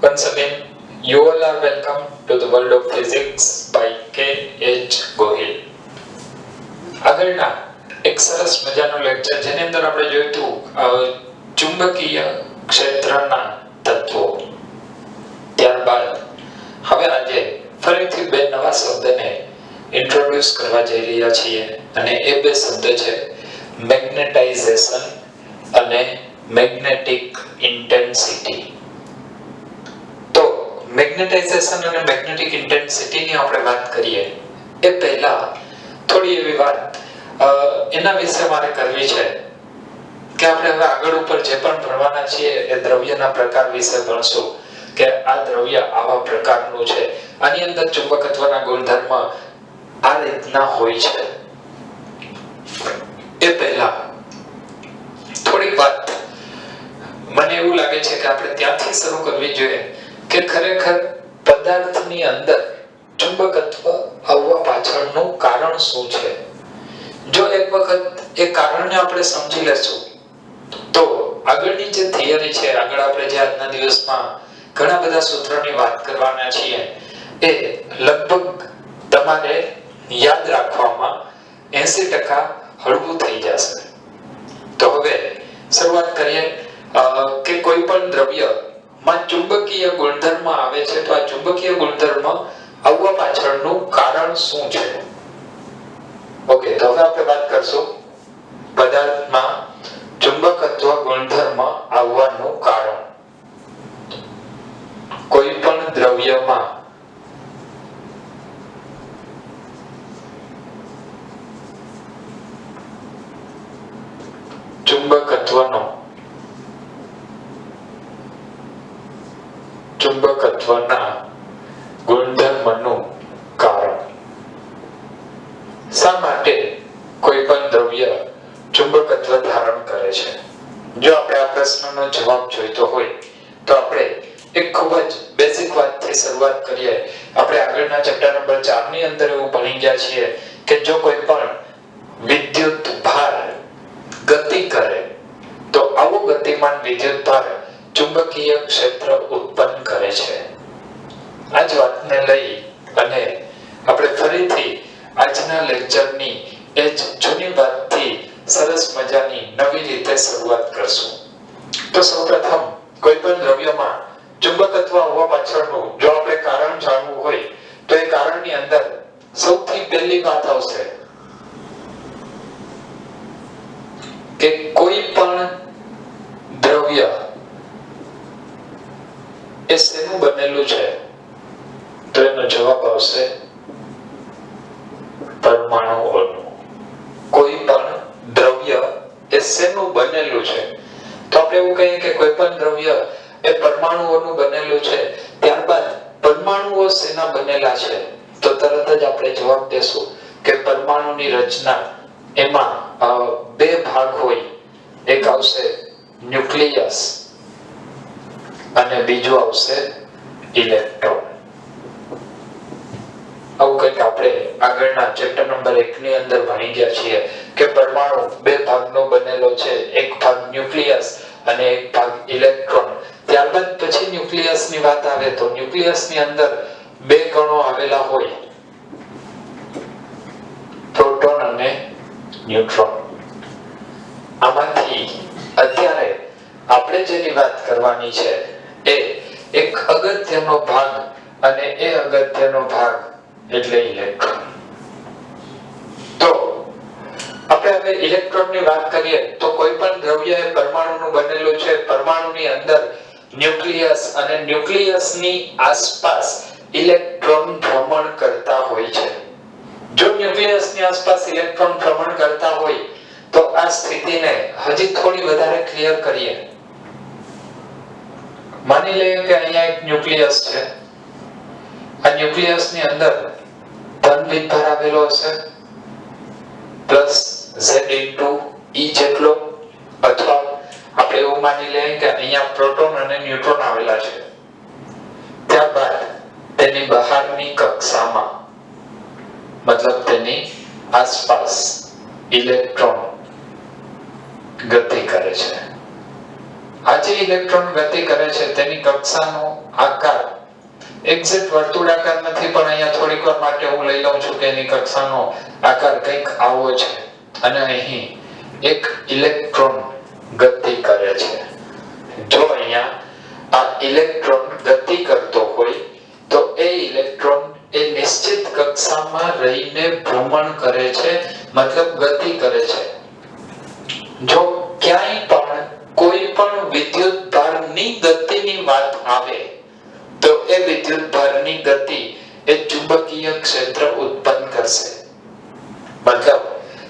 Once again, you all are welcome to the world of physics by K.H. Gohil. આગળના એક સરસ મજાનો lecture જેની અંદર આપણે જોયું હતું ચુંબકીય ક્ષેત્રના તત્વો. ત્યારબાદ હવે આજે ફરીથી બે નવા શબ્દને ઇન્ટ્રોડ્યુસ કરવા જઈ રહ્યા છીએ અને એ બે શબ્દ છે મેગ્નેટાઇઝેશન અને મેગ્નેટિક ઇન્ટેન્સિટી. તો મેગ્નેટાઇઝેશન અને મેગ્નેટિક ઇન્ટેન્સિટી ની આપણે વાત કરીએ એ પહેલા થોડી એવી વાત એના વિશે મારે કરવી છે કે આપણે હવે આગળ ઉપર જે પણ ભણવાના છીએ એ દ્રવ્યના પ્રકાર વિશે ભણશું કે આ દ્રવ્ય આવા પ્રકારનું છે, આની અંદર ચુંબકત્વના ગુણધર્મ આ રીતના હોય છે. એ પહેલા થોડીક વાત મને એવું લાગે છે કે આપણે ત્યાંથી શરૂ કરવી જોઈએ કે ખરેખર પદાર્થની અંદર ચુંબકત્વ આવવા પાછળનું કારણ શું છે. જો એક વખત એ કારણને આપણે સમજી લેશું તો આગળની જે થિયરી છે, આગળ આપણે જે આજના દિવસમાં ઘણા બધા સૂત્રોની વાત કરવાના છીએ એ લગભગ તમારે યાદ રાખવામાં 80% હળવું થઈ જશે. તો હવે શરૂઆત કરીએ કે કોઈ પણ દ્રવ્ય માં ચુંબકીય ગુણધર્મ આવે છે તો આ ચુંબકીય ગુણધર્મ આવવા પાછળનું કારણ શું છે. ઓકે, તો હવે આપણે વાત કરશું પદાર્થમાં ચુંબકત્વ ગુણધર્મ આવવાનું કારણ. કોઈ પણ દ્રવ્યમાં ચુંબકત્વના ગુણધર્મનું કારણ. શા માટે કોઈ પણ દ્રવ્ય ચુંબકત્વ ધારણ કરે છે? જો આપણે આ પ્રશ્નનો જવાબ જોઈતો હોય તો આપણે એક ખૂબ જ બેઝિક વાતથી શરૂઆત કરીએ. આપણે આગળના ચેપ્ટર નંબર 4 ની અંદર એવું ભણી ગયા છીએ કે જો કોઈ પણ વિદ્યુત ભાર ગતિ કરે તો આવો ગતિમાન વિદ્યુત ભાર ચુંબકીય ક્ષેત્ર ઉત્પન્ન કરે છે. આ જ વાતને લઈ અને આપણે ફરીથી આજના લેક્ચરની એ જ જૂની વાતથી સરસ મજાની નવી રીતે શરૂઆત કરશું. તો સૌપ્રથમ કોઈ પણ દ્રવ્યમાં ચુંબકત્વ આવવા પાછળનું જો આપણે કારણ જાણવું હોય તો એ કારણની અંદર સૌથી પહેલી વાત આવશે કે કોઈ પણ દ્રવ્ય એ શેનું બનેલું છે? તો એનો જવાબ આવશે પરમાણુઓનું. કોઈ પણ દ્રવ્ય એ શેનું બનેલું છે? તો આપણે એવું કહીએ કે કોઈ પણ દ્રવ્ય એ પરમાણુઓનું બનેલું છે. ત્યારબાદ પરમાણુઓ શેના બનેલા છે? તો તરત જ આપણે જવાબ દેશું કે પરમાણુની રચના એમાં બે ભાગ હોય. એક આવશે ન્યુક્લિયસ અને બીજું આવશે ઇલેક્ટ્રોન. આવું કંઈક આપણે આગળના ચેપ્ટર નંબર 1 ની અંદર ભણી ગયા છીએ કે પરમાણુ બે ભાગનો બનેલો છે, એક ભાગ ન્યુક્લિયસ અને એક ભાગ ઇલેક્ટ્રોન. ત્યારબાદ પછી ન્યુક્લિયસની વાત આવે તો ન્યુક્લિયસની અંદર બે કણો આવેલા હોય, પ્રોટોન અને ન્યુટ્રોન. આમાંથી અત્યારે આપણે જેની વાત કરવાની છે એ એક અગત્યનો ભાગ અને એ અગત્યનો ભાગ એટલે ઇલેક્ટ્રોન. તો આપણે હવે ઇલેક્ટ્રોનની વાત કરીએ તો કોઈ પણ દ્રવ્ય એ પરમાણુનું બનેલું છે. પરમાણુની અંદર ન્યુક્લિયસ અને ન્યુક્લિયસની આસપાસ ઇલેક્ટ્રોન ભ્રમણ કરતા હોય છે. જો ન્યુક્લિયસની આસપાસ ઇલેક્ટ્રોન ભ્રમણ કરતા હોય તો આ સ્થિતિને હજી થોડી વધારે ક્લિયર કરીએ. માની લઈએ કે અહીંયા એક ન્યુક્લિયસ છે. આ ન્યુક્લિયસની અંદર ધન વિદ્યુતભાર આવેલો હશે પ્લસ Z into E જેટલો, અથવા આપણે એવું માની લઈએ કે અહીંયા પ્રોટોન અને ન્યુટ્રોન આવેલા છે. ત્યારબાદ તેની બહારની કક્ષામાં મતલબ તેની આસપાસ ઇલેક્ટ્રોન ગતિ કરે છે. આ જે ઇલેક્ટ્રોન ગતિ કરે છે તેની કક્ષાનો આકાર એક્ઝેક્ટ વર્તુળાકાર નથી, પણ અહીંયા થોડીક વાર માટે હું લઈ લઉં છું કે એની કક્ષાનો આકાર કંઈક આવો છે અને અહીં એક ઇલેક્ટ્રોન ગતિ કરે છે. જો અહીંયા આ ઇલેક્ટ્રોન ગતિ કરતો હોય તો એ ઇલેક્ટ્રોન એ નિશ્ચિત કક્ષામાં રહીને ભ્રમણ કરે છે, મતલબ ગતિ કરે છે. જો ક્યાંય પણ કોઈ પણ વિદ્યુત ભારની ગતિની વાત આવે તો એ વિદ્યુત ભારની ગતિ એ ચુંબકીય ક્ષેત્ર ઉત્પન્ન કરશે. મતલબ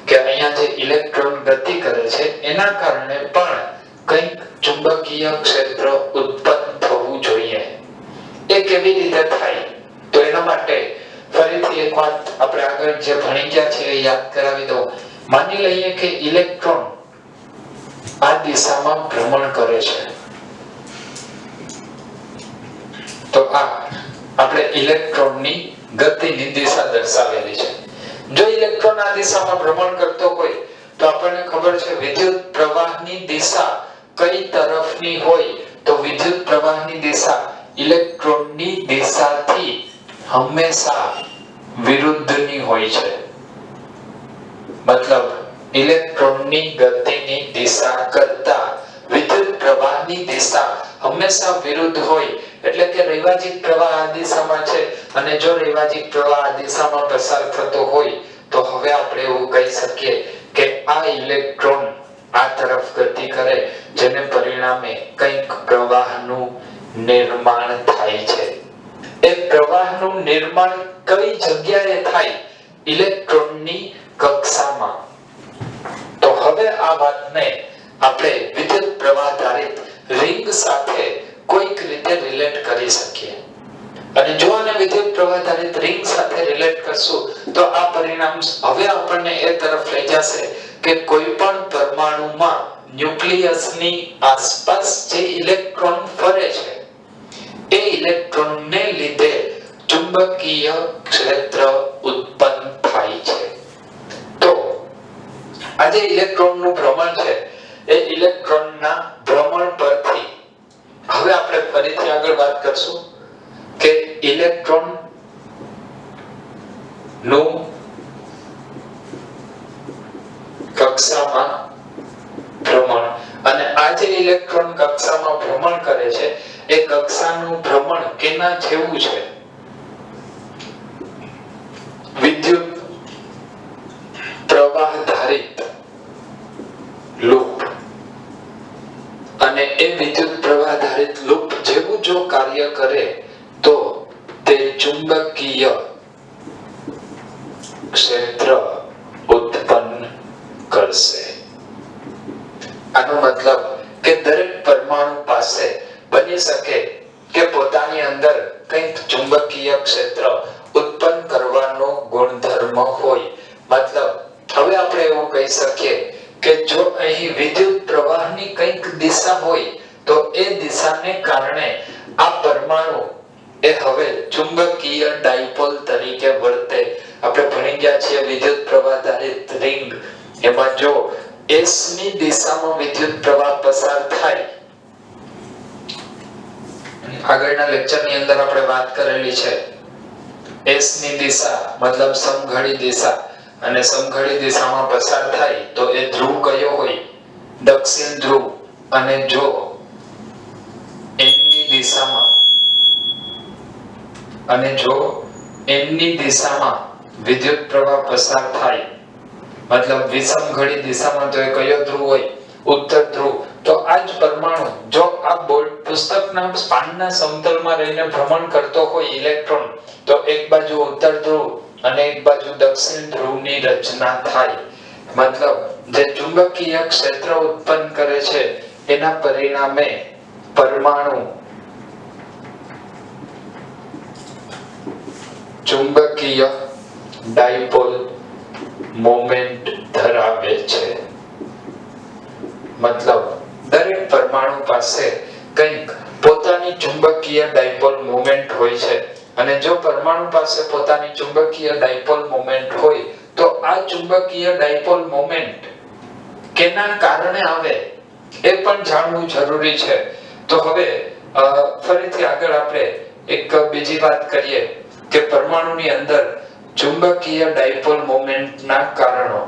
કે અહીંયા જે ઇલેક્ટ્રોન ગતિ કરે છે એના કારણે પણ કંઈક ચુંબકીય ક્ષેત્ર ઉત્પન્ન થવું જોઈએ. એ કેવી રીતે થાય તો એના માટે ફરીથી એક વાત આપણે આગળ જે ભણી ગયા છે એ યાદ કરાવી દઉં. માની લઈએ કે ઇલેક્ટ્રોન આ દિશામાં ભ્રમણ કરે છે, તો આ આપણે ઇલેક્ટ્રોનની ગતિની દિશા દર્શાવેલી છે. જો ઇલેક્ટ્રોન આ દિશામાં ભ્રમણ કરતો હોય તો આપણને ખબર છે વિદ્યુત પ્રવાહની દિશા કઈ તરફની હોય તો વિદ્યુત પ્રવાહની દિશા ઇલેક્ટ્રોનની દિશાથી હંમેશા વિરુદ્ધની હોય છે. મતલબ ઇલેક્ટ્રોનની ગતિની દિશા કરતા વિદ્યુત પ્રવાહની દિશા હંમેશા વિરુદ્ધ હોય. એટલે કે રૈવાજિક પ્રવાહ આ દિશામાં છે અને જો રૈવાજિક પ્રવાહ આ દિશામાં પસાર થતો હોય તો હવે આપણે એવું કહી શકીએ કે આ ઇલેક્ટ્રોન આ તરફ ગતિ કરે જેને પરિણામે કંઈક પ્રવાહનું નિર્માણ થાય છે. એ પ્રવાહનું નિર્માણ કઈ જગ્યાએ થાય? ઇલેક્ટ્રોનની કક્ષામાં. તો હવે આ વાતને આપણે વિદ્યુત પ્રવાહ ધારિત રિંગ સાથે કોઈક રીતે રિલેટ કરી શકીએ. અને જો આને વિદ્યુત પ્રવાહ ધારિત રિંગ સાથે રિલેટ કરશું તો આ પરિણામ હવે આપણને એ તરફ લઈ જશે કે કોઈ પણ પરમાણુમાં ન્યુક્લિયસની આસપાસ જે ઇલેક્ટ્રોન ફરે છે એ ઇલેક્ટ્રોનને લીધે ચુંબકીય ક્ષેત્ર ઉત્પન્ન થાય છે. તો આ જે ઇલેક્ટ્રોનનું ભ્રમણ છે એ ઇલેક્ટ્રોનના ભ્રમણ પરથી હવે આપણે ફરીથી આગળ વાત કરશું કે ઇલેક્ટ્રોન નું કક્ષામાં ભ્રમણ અને આ જે ઇલેક્ટ્રોન કક્ષામાં ભ્રમણ કરે છે એ કક્ષાનું ભ્રમણ કેના જેવું છે? વિદ્યુત પ્રવાહ ધારિત લૂપ. અને એ વિદ્યુત પ્રવાહ ધારિત લૂપ જેવું જો કાર્ય કરે તો તે ચુંબકીય ક્ષેત્ર ઉત્પન્ન કરશે. આનો મતલબ કે દરેક પરમાણુ પાસે બની શકે કે પોતાની અંદર કંઈક ચુંબકીય ક્ષેત્ર ઉત્પન્ન કરવાનો ગુણધર્મ હોય. મતલબ હવે આપણે એવું કહી શકીએ કે જો અહીં વિદ્યુત પ્રવાહની કંઈક દિશા હોય તો એ દિશાને કારણે આ પરમાણુ એ હવે ચુંબકીય ડાયપોલ તરીકે વર્તે. આપણે ભણી ગયા છીએ વિદ્યુત પ્રવાહ ધારિત રિંગ, એમાં જો S ની દિશામાં વિદ્યુત પ્રવાહ પસાર થાય, આગળના લેક્ચરની અંદર આપણે વાત કરેલી છે S ની દિશા મતલબ સમઘડી દિશા, અને સમઘડી દિશામાં પસાર થાય તો એ ધ્રુવ કયો હોય? દક્ષિણ ધ્રુવ. અને જો n ની દિશામાં વિદ્યુત પ્રવાહ પસાર થાય મતલબ વિષમઘડી દિશામાં તો એ કયો ધ્રુવ હોય? ઉત્તર ધ્રુવ. તો આ જ પરમાણુ જો આ બોર્ડ પુસ્તકના પાનના સમતલમાં રહીને ભ્રમણ કરતો હોય ઇલેક્ટ્રોન, તો એક બાજુ ઉત્તર ધ્રુવ અને એક બાજુ દક્ષિણ ધ્રુવની રચના થાય. મતલબ જે ચુંબકીય ક્ષેત્ર ઉત્પન્ન કરે છે એના પરિણામે પરમાણુ ચુંબકીય ડાયપોલ મોમેન્ટ ધરાવે છે. મતલબ દરેક પરમાણુ પાસે કંઈક પોતાની ચુંબકીય ડાયપોલ મોમેન્ટ હોય છે, અને જો પરમાણુ પાસે પોતાની ચુંબકીય ડાયપોલ મોમેન્ટ હોય તો આ ચુંબકીય ડાયપોલ મોમેન્ટ કેના કારણે આવે એ પણ જાણવું જરૂરી છે. તો હવે ફરીથી આગળ આપણે એક બીજી વાત કરીએ કે પરમાણુની અંદર ચુંબકીય ડાયપોલ મોમેન્ટના કારણો.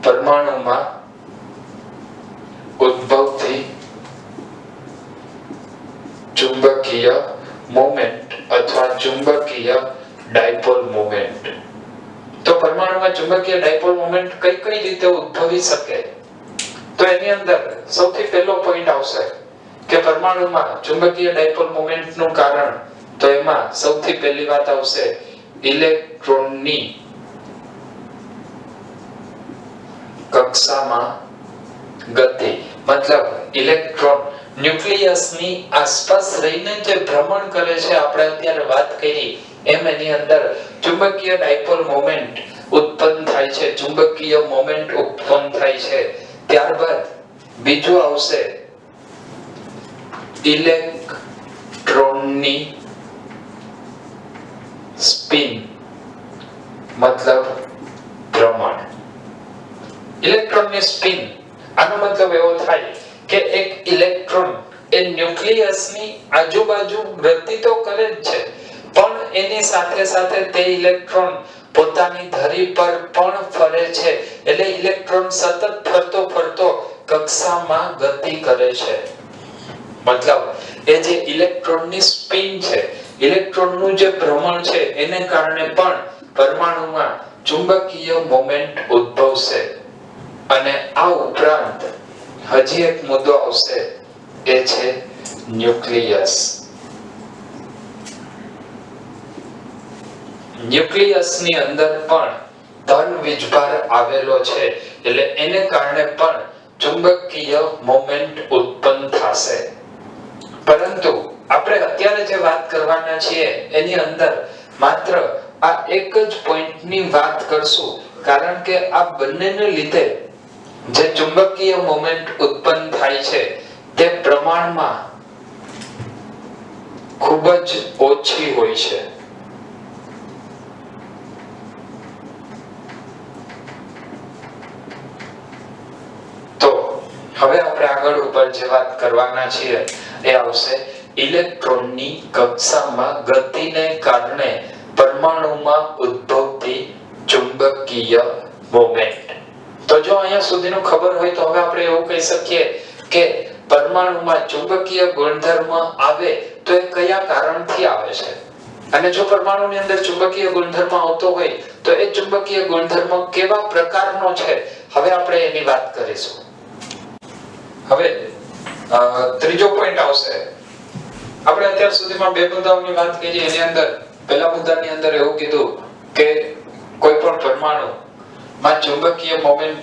પરમાણુમાં ઉદ્ભવતી ચુંબકીય મોમેન્ટ અથવા ચુંબકીય ડાયપોલ મોમેન્ટ. તો પરમાણુમાં ચુંબકીય ડાયપોલ મોમેન્ટ કઈ કઈ રીતે ઉદ્ભવી શકે? તો એની અંદર સૌથી પહેલો પોઈન્ટ આવશે કે પરમાણુમાં ચુંબકીય ડાયપોલ મોમેન્ટનું કારણ, તો એમાં સૌથી પહેલી વાત આવશે ઇલેક્ટ્રોનની કક્ષામાં ગતિ. મતલબ ઇલેક્ટ્રોન ન્યુક્લિયસની આસપાસ રહીને જે ભ્રમણ કરે છે, આપણે અત્યારે વાત કરી એમ એની અંદર ચુંબકીય ડાયપોલ મોમેન્ટ ઉત્પન્ન થાય છે, ચુંબકીય મોમેન્ટ ઉત્પન્ન થાય છે. ત્યારબાદ બીજું આવશે ઇલેક્ટ્રોનની સ્પિન, મતલબ ભ્રમણ. ઇલેક્ટ્રોનની સ્પિન, આનો મતલબ એવો થાય કે એક ઇલેક્ટ્રોન એ ન્યુક્લિયસની આજુબાજુ ગતિ તો કરે જ છે, પણ એની સાથે સાથે તે ઇલેક્ટ્રોન પોતાની ધરી પર પણ ફરે છે. એટલે ઇલેક્ટ્રોન સતત ફરતો ફરતો કક્ષામાં ગતિ કરે છે. મતલબ એ જે ઇલેક્ટ્રોનની સ્પિન છે, ઇલેક્ટ્રોનનું જે ભ્રમણ છે, એને કારણે પણ પરમાણુમાં ચુંબકીય મોમેન્ટ ઉદ્ભવશે. અને આ ઉપરાંત હજી એક મુદ્દો આવશે, એ છે ન્યુક્લિયસ. ન્યુક્લિયસની અંદર પણ ધન વીજભાર આવેલો છે, એટલે એને કારણે પણ ચુંબકીય મોમેન્ટ ઉત્પન્ન થશે. પરંતુ આપણે અત્યારે જે વાત કરવાના છીએ એની અંદર માત્ર આ એક જ પોઈન્ટની વાત કરશું, કારણ કે આ બંનેને લીધે જે ચુંબકીય મોમેન્ટ ઉત્પન્ન થાય છે તે પ્રમાણમાં ખૂબ જ ઓછી હોય છે. તો હવે આપણે આગળ ઉપર જે વાત કરવાના છીએ એ આવશે ઇલેક્ટ્રોનની કક્ષામાં ગતિને કારણે પરમાણુમાં ઉદ્ભવતી ચુંબકીય મોમેન્ટ. તો જો અહીંયા સુધીનું ખબર હોય તો હવે આપણે એવું કહી શકીએ કે પરમાણુમાં ચુંબકીય ગુણધર્મ આવે તો એ કયા કારણથી આવે છે, અને જો પરમાણુની અંદર ચુંબકીય ગુણધર્મ આવતો હોય તો એ ચુંબકીય ગુણધર્મ કેવા પ્રકારનો છે, હવે આપણે એની વાત કરીશું. હવે ત્રીજો પોઈન્ટ આવશે. આપણે અત્યાર સુધીમાં બે મુદ્દાઓની વાત કરી. એની અંદર પહેલા મુદ્દાની અંદર એવું કીધું કે કોઈ પણ પરમાણુ માં ચુંબકીય મોમેન્ટ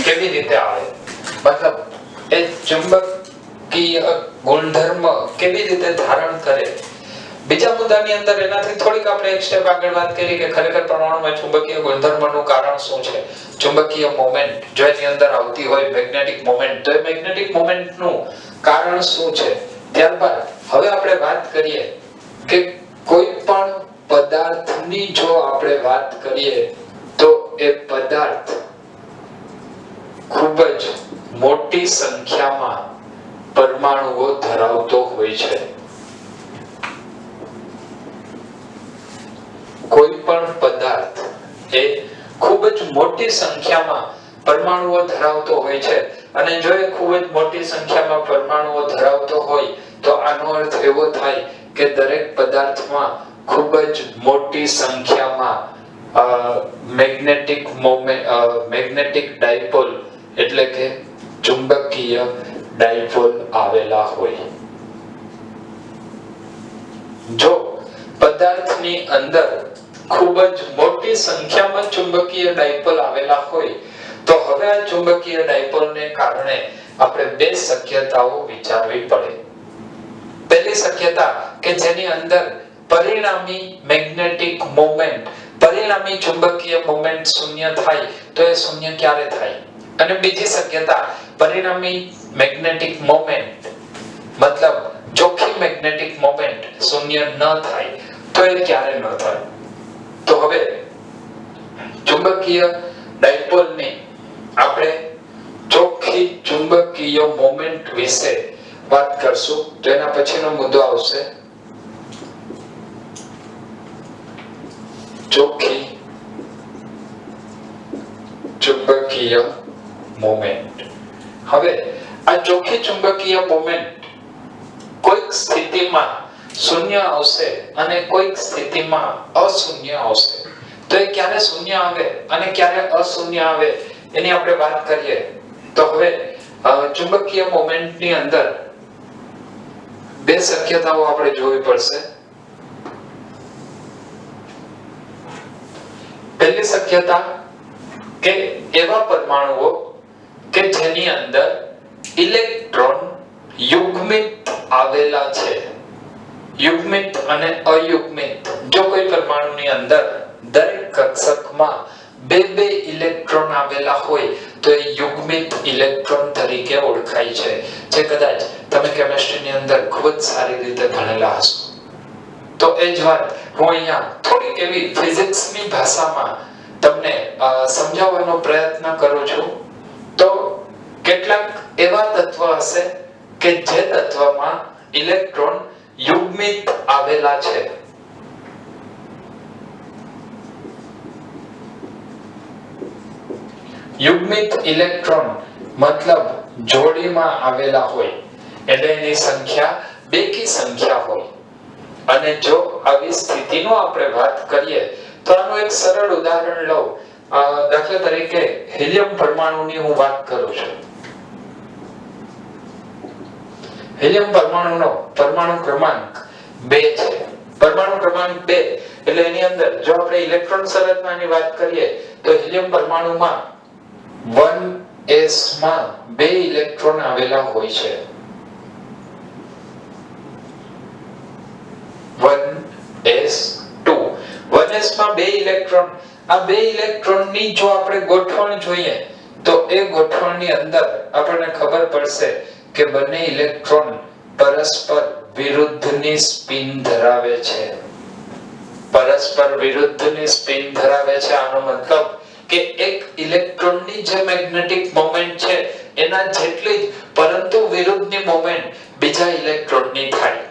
કેવી રીતે આવે, મતલબ એ ચુંબકીય ગુણધર્મ કેવી રીતે ધારણ કરે. બીજા મુદ્દાની અંદર એનાથી થોડીક આપણે એક સ્ટેપ આગળ વાત કરી કે ખરેખર પરમાણુમાં ચુંબકીય ગુણધર્મનું કારણ શું છે. ચુંબકીય મોમેન્ટ જો એની અંદર આવતી હોય મેગ્નેટિક મોમેન્ટ, તો એ મેગ્નેટિક મોમેન્ટનું કારણ શું છે. ત્યારબાદ હવે આપણે વાત કરીએ કે કોઈ પણ પદાર્થની જો આપણે વાત કરીએ તો એ પદાર્થ ખૂબ જ મોટી સંખ્યામાં પરમાણુઓ ધરાવતો હોય છે. કોઈ પણ પદાર્થ એ ખૂબ જ મોટી સંખ્યામાં પરમાણુઓ ધરાવતો હોય છે, અને જો એ ખૂબ જ મોટી સંખ્યામાં પરમાણુઓ ધરાવતો હોય તો આનો અર્થ એવો થાય કે દરેક પદાર્થમાં ખૂબ જ મોટી સંખ્યામાં મેગ્નેટિક ડાયપોલ એટલે કે ચુંબકીય ડાયપોલ આવેલા હોય. જો પદાર્થની અંદર ખૂબ જ મોટી સંખ્યામાં ચુંબકીય ડાયપોલ આવેલા હોય તો હવે આ ચુંબકીય ડાયપોલને કારણે આપણે બે શક્યતાઓ વિચારવી પડે. પહેલી શક્યતા કે જેની અંદર પરિણામી મેગ્નેટિક મોમેન્ટ, પરિણામી ચુંબકીય મોમેન્ટ શૂન્ય થાય તો એ શૂન્ય ક્યારે થાય. અને બીજી શક્યતા પરિણામી મેગ્નેટિક મોમેન્ટ મતલબ ચોખ્ખી મેગ્નેટિક મોમેન્ટ શૂન્ય ન થાય તો એ ક્યારે ન થાય. તો હવે ચુંબકીય ડાયપોલની આપણે ચોખ્ખી ચુંબકીય મોમેન્ટ વિશે વાત કરશું. તો એના પછીનો મુદ્દો આવશે ચોખ્ખી ચુંબકીય મોમેન્ટ. હવે આ ચોખ્ખી ચુંબકીય મોમેન્ટ કોઈક સ્થિતિમાં શૂન્ય આવશે અને કોઈક સ્થિતિમાં અશૂન્ય આવશે. તો એ ક્યારે શૂન્ય આવે અને ક્યારે અશૂન્ય આવે એની આપણે વાત કરીએ તો હવે ચુંબકીય મોમેન્ટની અંદર બે શક્યતાઓ આપણે જોવી પડશે. પહેલી શક્યતા કે એવા પરમાણુઓ કે જેની અંદર ઇલેક્ટ્રોન યુગ્મિત આવેલા છે. યુગ્મિત અને અયુગ્મિત, જો કોઈ પરમાણુની અંદર દરેક કક્ષકમાં બે બે ઇલેક્ટ્રોન આવેલા હોય તો એ યુગ્મિત ઇલેક્ટ્રોન તરીકે ઓળખાય છે, જે કદાચ તમે કેમિસ્ટ્રીની અંદર ખૂબ જ સારી રીતે ભણેલા હશો. તો એ જ વાત હું અહીંયા થોડીક એવી ફિઝિક્સની ભાષામાં તમને સમજાવવાનો પ્રયત્ન કરું છું. તો કેટલાક એવા તત્વ હશે કે જે તત્વમાં ઇલેક્ટ્રોન યુગ્મિત આવેલા છે. યુગ્મિત ઇલેક્ટ્રોન મતલબ જોડીમાં આવેલા હોય, એટલે એની સંખ્યા બેકી સંખ્યા હોય. અને જો આવી સ્થિતિનો આપણે વાત કરીએ તો આનું એક સરળ ઉદાહરણ લઉં. દાખલા તરીકે હિલિયમ પરમાણુની હું વાત કરું છું. હિલિયમ પરમાણુનો પરમાણુ ક્રમાંક 2 છે. પરમાણુ ક્રમાંક 2 એટલે એની અંદર જો આપણે ઇલેક્ટ્રોન સંરચનાની વાત કરીએ તો હિલિયમ પરમાણુમાં 1s માં 2 ઇલેક્ટ્રોન આવેલા હોય છે. 1s2 1s માં 2 ઇલેક્ટ્રોન. આ 2 ઇલેક્ટ્રોનની જો આપણે ગોઠવણ જોઈએ તો એ ગોઠવણની અંદર આપણને ખબર પડશે કે બંને ઇલેક્ટ્રોન પરસ્પર વિરુદ્ધની સ્પિન ધરાવે છે. પરસ્પર વિરુદ્ધની સ્પિન ધરાવે છે. આનો મતલબ કે એક ઇલેક્ટ્રોનની જે મેગ્નેટિક મોમેન્ટ છે એના જેટલી જ પરંતુ વિરુદ્ધની મોમેન્ટ બીજા ઇલેક્ટ્રોનની થાય.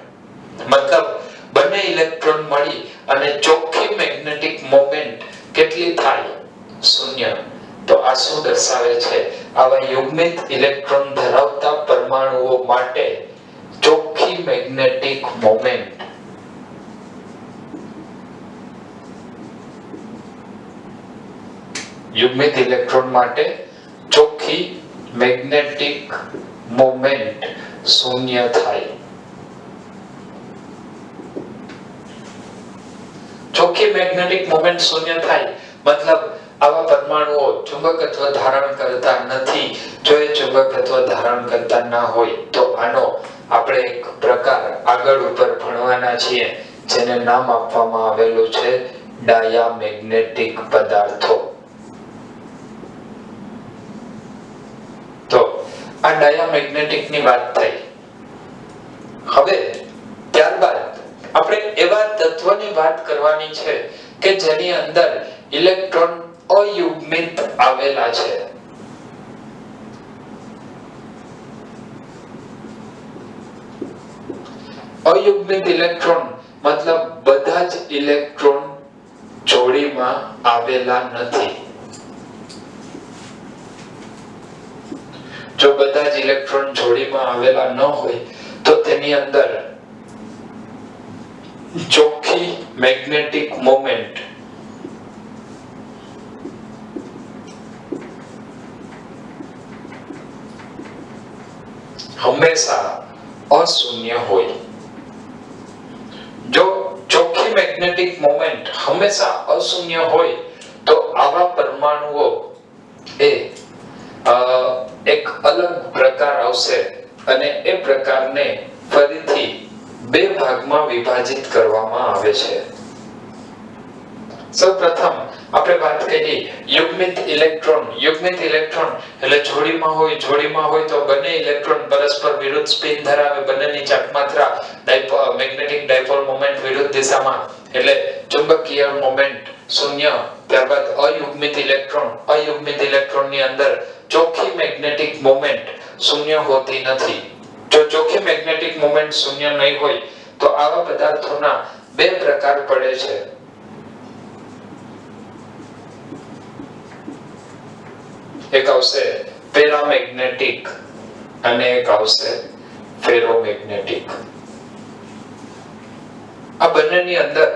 મતલબ બંને ઇલેક્ટ્રોન મળી અને ચોખ્ખી મેગ્નેટિક મોમેન્ટ કેટલી થાય? 0. તો આ શું દર્શાવે છે? આવા યુગ્મિત ઇલેક્ટ્રોન ધરાવતા પરમાણુઓ માટે ચોખ્ખી મેગ્નેટિક મોમેન્ટ યુગ્મિત ઇલેક્ટ્રોન માટે ચોખ્ખી મેગ્નેટિક મોમેન્ટ 0 થાય. ચોખ્ખી મેગ્નેટિક મોમેન્ટ 0 થાય મતલબ આવા પરમાણુઓ ચુંબકત્વ ધારણ કરતા નથી. જો એ ચુંબકત્વ ધારણ કરતા ના હોય તો આનો આપણે એક પ્રકાર આગળ ઉપર ભણવાના છીએ જેને નામ આપવામાં આવેલું છે ડાયામેગ્નેટિક પદાર્થો. તો આ ડાયામેગ્નેટિક ની વાત થઈ. હવે ત્યારબાદ આપણે એવા તત્વની વાત કરવાની છે કે જેની અંદર ઇલેક્ટ્રોન અયુગ્મિત આવેલા છે. અયુગ્મિત ઇલેક્ટ્રોન મતલબ બધા જ ઇલેક્ટ્રોન જોડીમાં આવેલા નથી. જો બધા જ ઇલેક્ટ્રોન જોડીમાં આવેલા ન હોય તો તેની અંદર ચોખ્ખી મેગ્નેટિક મોમેન્ટ હંમેશા અશૂન્ય હોય. જો ચોખ્ખી મેગ્નેટિક મોમેન્ટ હંમેશા અશૂન્ય હોય તો આવા પરમાણુઓ એ એક અલગ પ્રકાર આવશે અને એ પ્રકારને ફરીથી બે ભાગમાં વિભાજિત કરવામાં આવે છે. સૌપ્રથમ આપણે વાત કરી યુગ્મિત ઇલેક્ટ્રોન. યુગ્મિત ઇલેક્ટ્રોન એટલે જોડીમાં હોય તો બંને ઇલેક્ટ્રોન પરસ્પર વિરુદ્ધ સ્પિન ધરાવે. બંનેની ચાકમાત્રા મેગ્નેટિક ડાયપોલ મોમેન્ટ વિરુદ્ધ દિશામાં એટલે ચુંબકીય મોમેન્ટ શૂન્ય. ત્યારબાદ અયુગ્મિત ઇલેક્ટ્રોનની અંદર ચોખ્ખી મેગ્નેટિક મોમેન્ટ શૂન્ય હોતી નથી. જો ચોખ્ખી મેગ્નેટિક મોમેન્ટ શૂન્ય નહીં હોય તો આવા પદાર્થોના બે પ્રકાર પડે છે. એક આવશે પેરામેગ્નેટિક અને એક આવશે ફેરોમેગ્નેટિક. આ બંનેની અંદર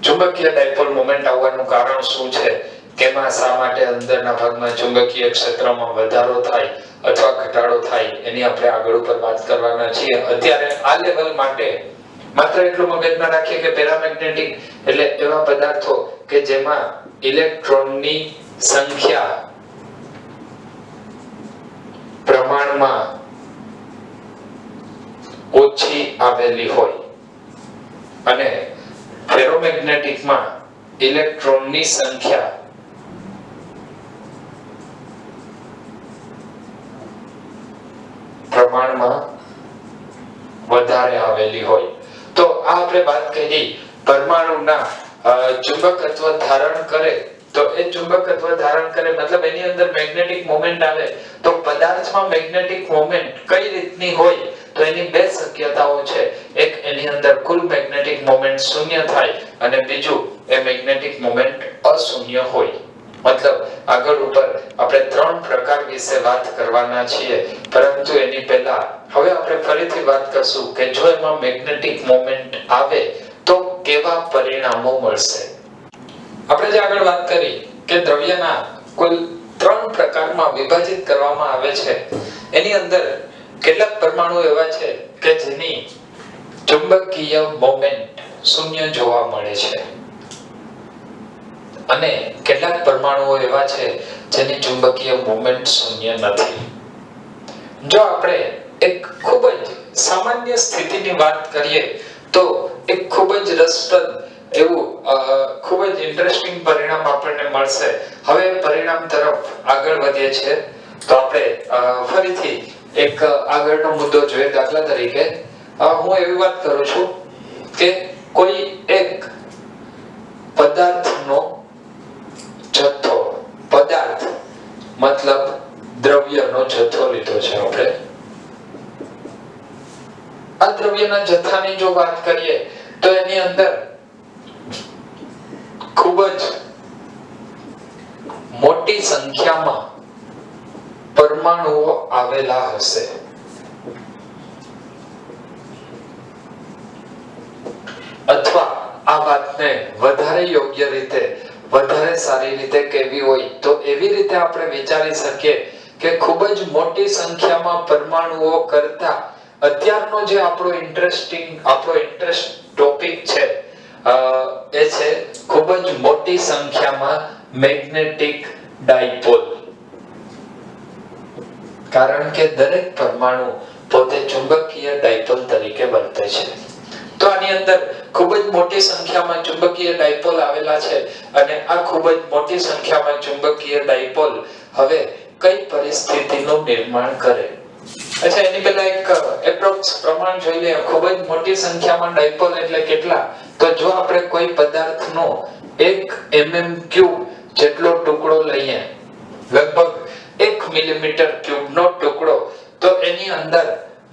ચુંબકીય ડાયપોલ મોમેન્ટ આવવાનું કારણ શું છે? કેમાં શા માટે અંદરના ભાગમાં ચુંબકીય ક્ષેત્રમાં વધારો થાય અથવા ઘટાડો થાય એની આપણે આગળ ઉપર વાત કરવાના છીએ. અત્યારે આ લેવલ માટે માત્ર એટલું મગજમાં રાખીએ કે પેરામેગ્નેટિક એટલે એવા પદાર્થો કે જેમાં ઇલેક્ટ્રોનની સંખ્યા પ્રમાણમાં ઓછી આવેલી હોય અને ફેરોમેગ્નેટિકમાં ઇલેક્ટ્રોનની સંખ્યા પ્રમાણમાં વધારે આવેલી હોય. તો આ આપણે વાત કરી પરમાણુના ચુંબકત્વ ધારણ કરે તો એ ચુંબકત્વ ધારણ કરે મતલબ એની અંદર મેગ્નેટિક મોમેન્ટ આવે તો પદાર્થમાં મેગ્નેટિક મોમેન્ટ કઈ રીતની હોય તો એની બે શક્યતાઓ છે. એક એની અંદર કુલ મેગ્નેટિક મોમેન્ટ શૂન્ય થાય અને બીજું એ મેગ્નેટિક મોમેન્ટ અશૂન્ય હોય. મતલબ આગળ ઉપર આપણે ત્રણ પ્રકાર વિશે વાત કરવાના છીએ પરંતુ એની પહેલા હવે આપણે ફરીથી વાત કરશું કે જો એમાં મેગ્નેટિક મોમેન્ટ આવે તો કેવા પરિણામો મળશે. આપણે જે આગળ વાત કરી કે દ્રવ્યના કુલ ત્રણ પ્રકારમાં વિભાજિત કરવામાં આવે છે એની અંદર કેટલાક પરમાણુ એવા છે કે જેની ચુંબકીય મોમેન્ટ શૂન્ય જોવા મળે છે અને કેટલાક પરમાણુઓ એવા છે જેની ચુંબકીય મોમેન્ટ શૂન્ય નથી. જો આપણે એક ખૂબ જ સામાન્ય સ્થિતિની વાત કરીએ તો એક ખૂબ જ રસપ્રદ એવું ખૂબ જ ઇન્ટરેસ્ટિંગ પરિણામ આપણને મળશે. હવે પરિણામ તરફ આગળ વધીએ છીએ તો આપણે ફરીથી એક આગળનો મુદ્દો જોઈએ. દાખલા તરીકે હું એવી વાત કરું છું કે કોઈ એક પદાર્થનો જથ્થો, પદાર્થ મતલબ દ્રવ્યનો જથ્થો લીધો છે આપણે. આ દ્રવ્યના જથ્થાની જો વાત કરીએ તો એની અંદર ખૂબ જ મોટી સંખ્યામાં પરમાણુઓ આવેલા હશે. અથવા આ વાતને વધારે યોગ્ય રીતે વધારે સારી રીતે કહેવી હોય તો એવી રીતે આપણે વિચારી શકીએ કે ખૂબ જ મોટી સંખ્યામાં પરમાણુઓ કરતા અત્યારનો જે આપણો ઇન્ટરેસ્ટ ટોપિક છે એ છે ખૂબ જ મોટી સંખ્યામાં મેગ્નેટિક ડાયપોલ. કારણ કે દરેક પરમાણુ પોતે ચુંબકીય ડાયપોલ તરીકે વર્તે છે. તો આની અંદર ખૂબ જ મોટી સંખ્યામાં ચુંબકીય ડાયપોલ આવેલા છે અને આ ખૂબ જ મોટી સંખ્યામાં ચુંબકીય ડાયપોલ હવે કઈ પરિસ્થિતિનું નિર્માણ કરે. અચ્છા, એની પહેલા એક એપ્રોક્સ પ્રમાણ જોઈ લઈએ. ખૂબ જ મોટી સંખ્યામાં ડાયપોલ એટલે કેટલા? તો જો આપણે કોઈ પદાર્થનો 1 mm³ જેટલો ટુકડો લઈએ, લગભગ 1 મિલીમીટર ક્યુબનો ટુકડો, તો એની અંદર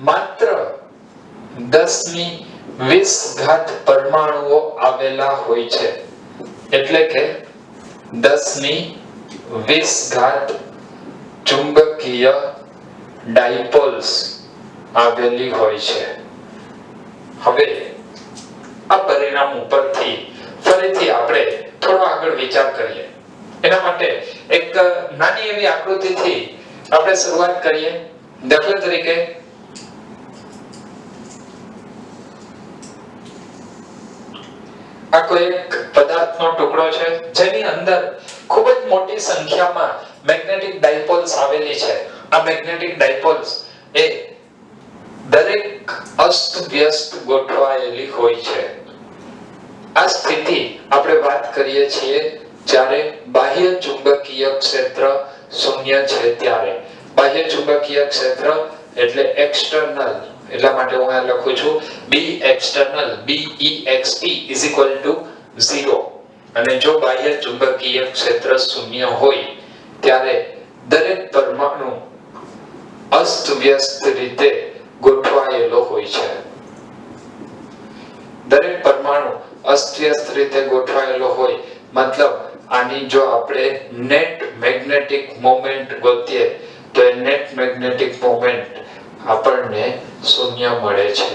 માત્ર 10⁻20 પરમાણુઓ આવેલા હોય છે. એટલે કે 10⁻20 ચુંબકીય ડાયપોલ્સ આવેલી હોય છે. હવે આ પરિણામ ઉપરથી ફરીથી આપણે થોડો આગળ વિચાર કરીએ. એના માટે એક નાની એવી આકૃતિથી આપણે શરૂઆત કરીએ. દાખલા તરીકે આ કોઈ એક પદાર્થનો ટુકડો છે જેની અંદર ખૂબ જ મોટી સંખ્યામાં મેગ્નેટિક ડાયપોલ્સ આવેલી છે. આ મેગ્નેટિક ડાયપોલ્સ એ દરેક અસ્તવ્યસ્ત ગોઠવાયેલી હોય છે. આ સ્થિતિ આપણે વાત કરીએ છીએ જ્યારે બાહ્ય ચુંબકીય ક્ષેત્ર શૂન્ય છે ત્યારે. બાહ્ય ચુંબકીય ક્ષેત્ર એટલે એક્સટર્નલ, એટલા માટે હું આ લખું છું B external, BEXT = 0. અને જો બાહ્ય ચુંબકીય ક્ષેત્ર શૂન્ય હોય ત્યારે દરેક પરમાણુ અસ્તવ્યસ્ત રીતે ગોઠવાયેલો હોય છે. દરેક પરમાણુ અસ્તવ્યસ્ત રીતે ગોઠવાયેલો હોય મતલબ આની જો આપણે નેટ મેગ્નેટિક મોમેન્ટ ગોતીએ તો એ નેટ મેગ્નેટિક મોમેન્ટ આપણને શૂન્ય મળે છે.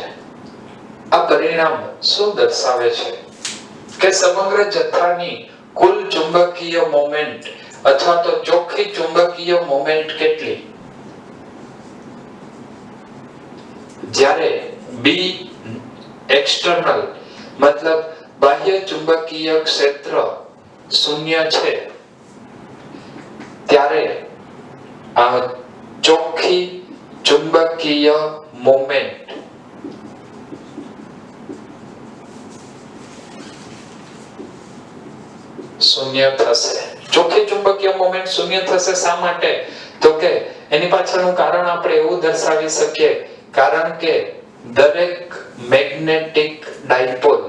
આ પરિણામ શું દર્શાવે છે કે સમગ્ર જથ્થાની કુલ ચુંબકીય મોમેન્ટ અથવા તો ચોખ્ખી ચુંબકીય મોમેન્ટ કેટલી? જ્યારે B એક્સટર્નલ મતલબ બાહ્ય ચુંબકીય ક્ષેત્ર શૂન્ય છે ત્યારે આ ચોખ્ખી ચુંબકીય મોમેન્ટ શૂન્ય થશે. ચોખ્ખી ચુંબકીય મોમેન્ટ શૂન્ય થશે. શા માટે? તો કે એની પાછળનું કારણ આપણે એવું દર્શાવી શકીએ કારણ કે દરેક મેગ્નેટિક ડાયપોલ,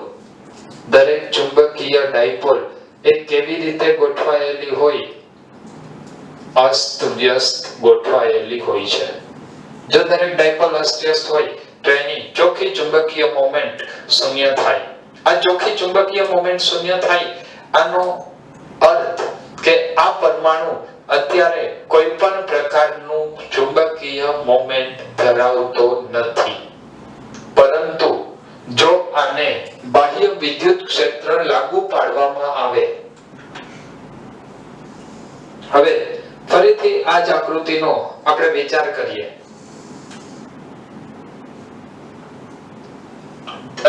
દરેક ચુંબકીય ડાયપોલ એ કેવી રીતે ગોઠવાયેલી હોય? અસ્તવ્યસ્ત ગોઠવાયેલી હોય છે. જો દરેક ડાયપોલ અસ્તવ્યસ્ત હોય તો એની ચોખ્ખી ચુંબકીય મોમેન્ટ શૂન્ય થાય. આ ચોખ્ખી ચુંબકીય મોમેન્ટ શૂન્ય થાય આનો અર્થ કે આ પરમાણુ અત્યારે કોઈ પણ પ્રકારનું ચુંબકીય મોમેન્ટ ધરાવતો નથી. પરંતુ જો આને બાહ્ય વિદ્યુત ક્ષેત્ર લાગુ પાડવામાં આવે, હવે ફરીથી આ જ આકૃતિનો આપણે વિચાર કરીએ.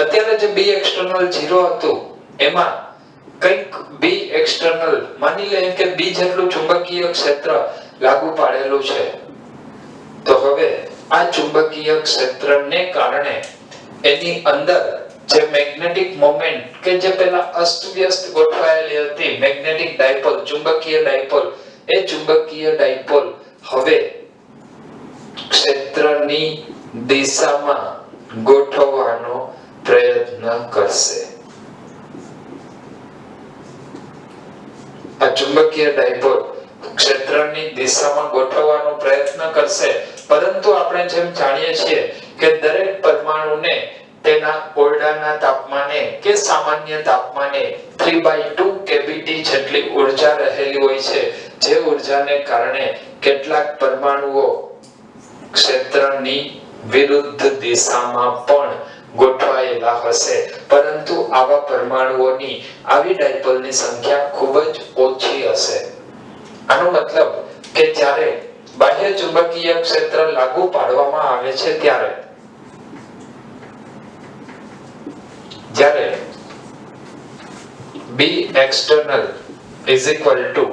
અત્યારે જે B એક્સટર્નલ 0 હતું એમાં કંઈક B એક્સટર્નલ માની લઈએ કે B જેટલું ચુંબકીય ક્ષેત્ર લાગુ પાડેલું છે. તો હવે આ ચુંબકીય ક્ષેત્રને કારણે એની અંદર જે મેગ્નેટિક મોમેન્ટ કે જે પેલા અસ્તવ્યસ્ત ગોઠવાયેલી હતી મેગ્નેટિક ડાયપોલ, ચુંબકીય ડાયપોલ, એ ચુંબકીય ડાયપોલ હવે ક્ષેત્રની દિશામાં ગોઠવવાનો પ્રયત્ન કરશે. આ ચુંબકીય ડાયપોલ ક્ષેત્રની દિશામાં ગોઠવવાનો પ્રયત્ન કરશે. પરંતુ આપણે જેમ જાણીએ છીએ કે દરેક પરમાણુને તેના ઓરડાના તાપમાને કે સામાન્ય તાપમાને 3/2 કેવીટી જેટલી ઊર્જા રહેલી હોય છે. જે ઊર્જાને કારણે કેટલાક પરમાણુઓ ક્ષેત્રની વિરુદ્ધ દિશામાં પણ ગોઠવાયેલા હશે. પરંતુ આવા પરમાણુઓની આવી ડાયપોલની સંખ્યા ખૂબ જ ઓછી હશે. આનો મતલબ કે જ્યારે બાહ્ય ચુંબકીય ક્ષેત્ર લાગુ પાડવામાં આવે છે ત્યારે જ્યારે B external is equal to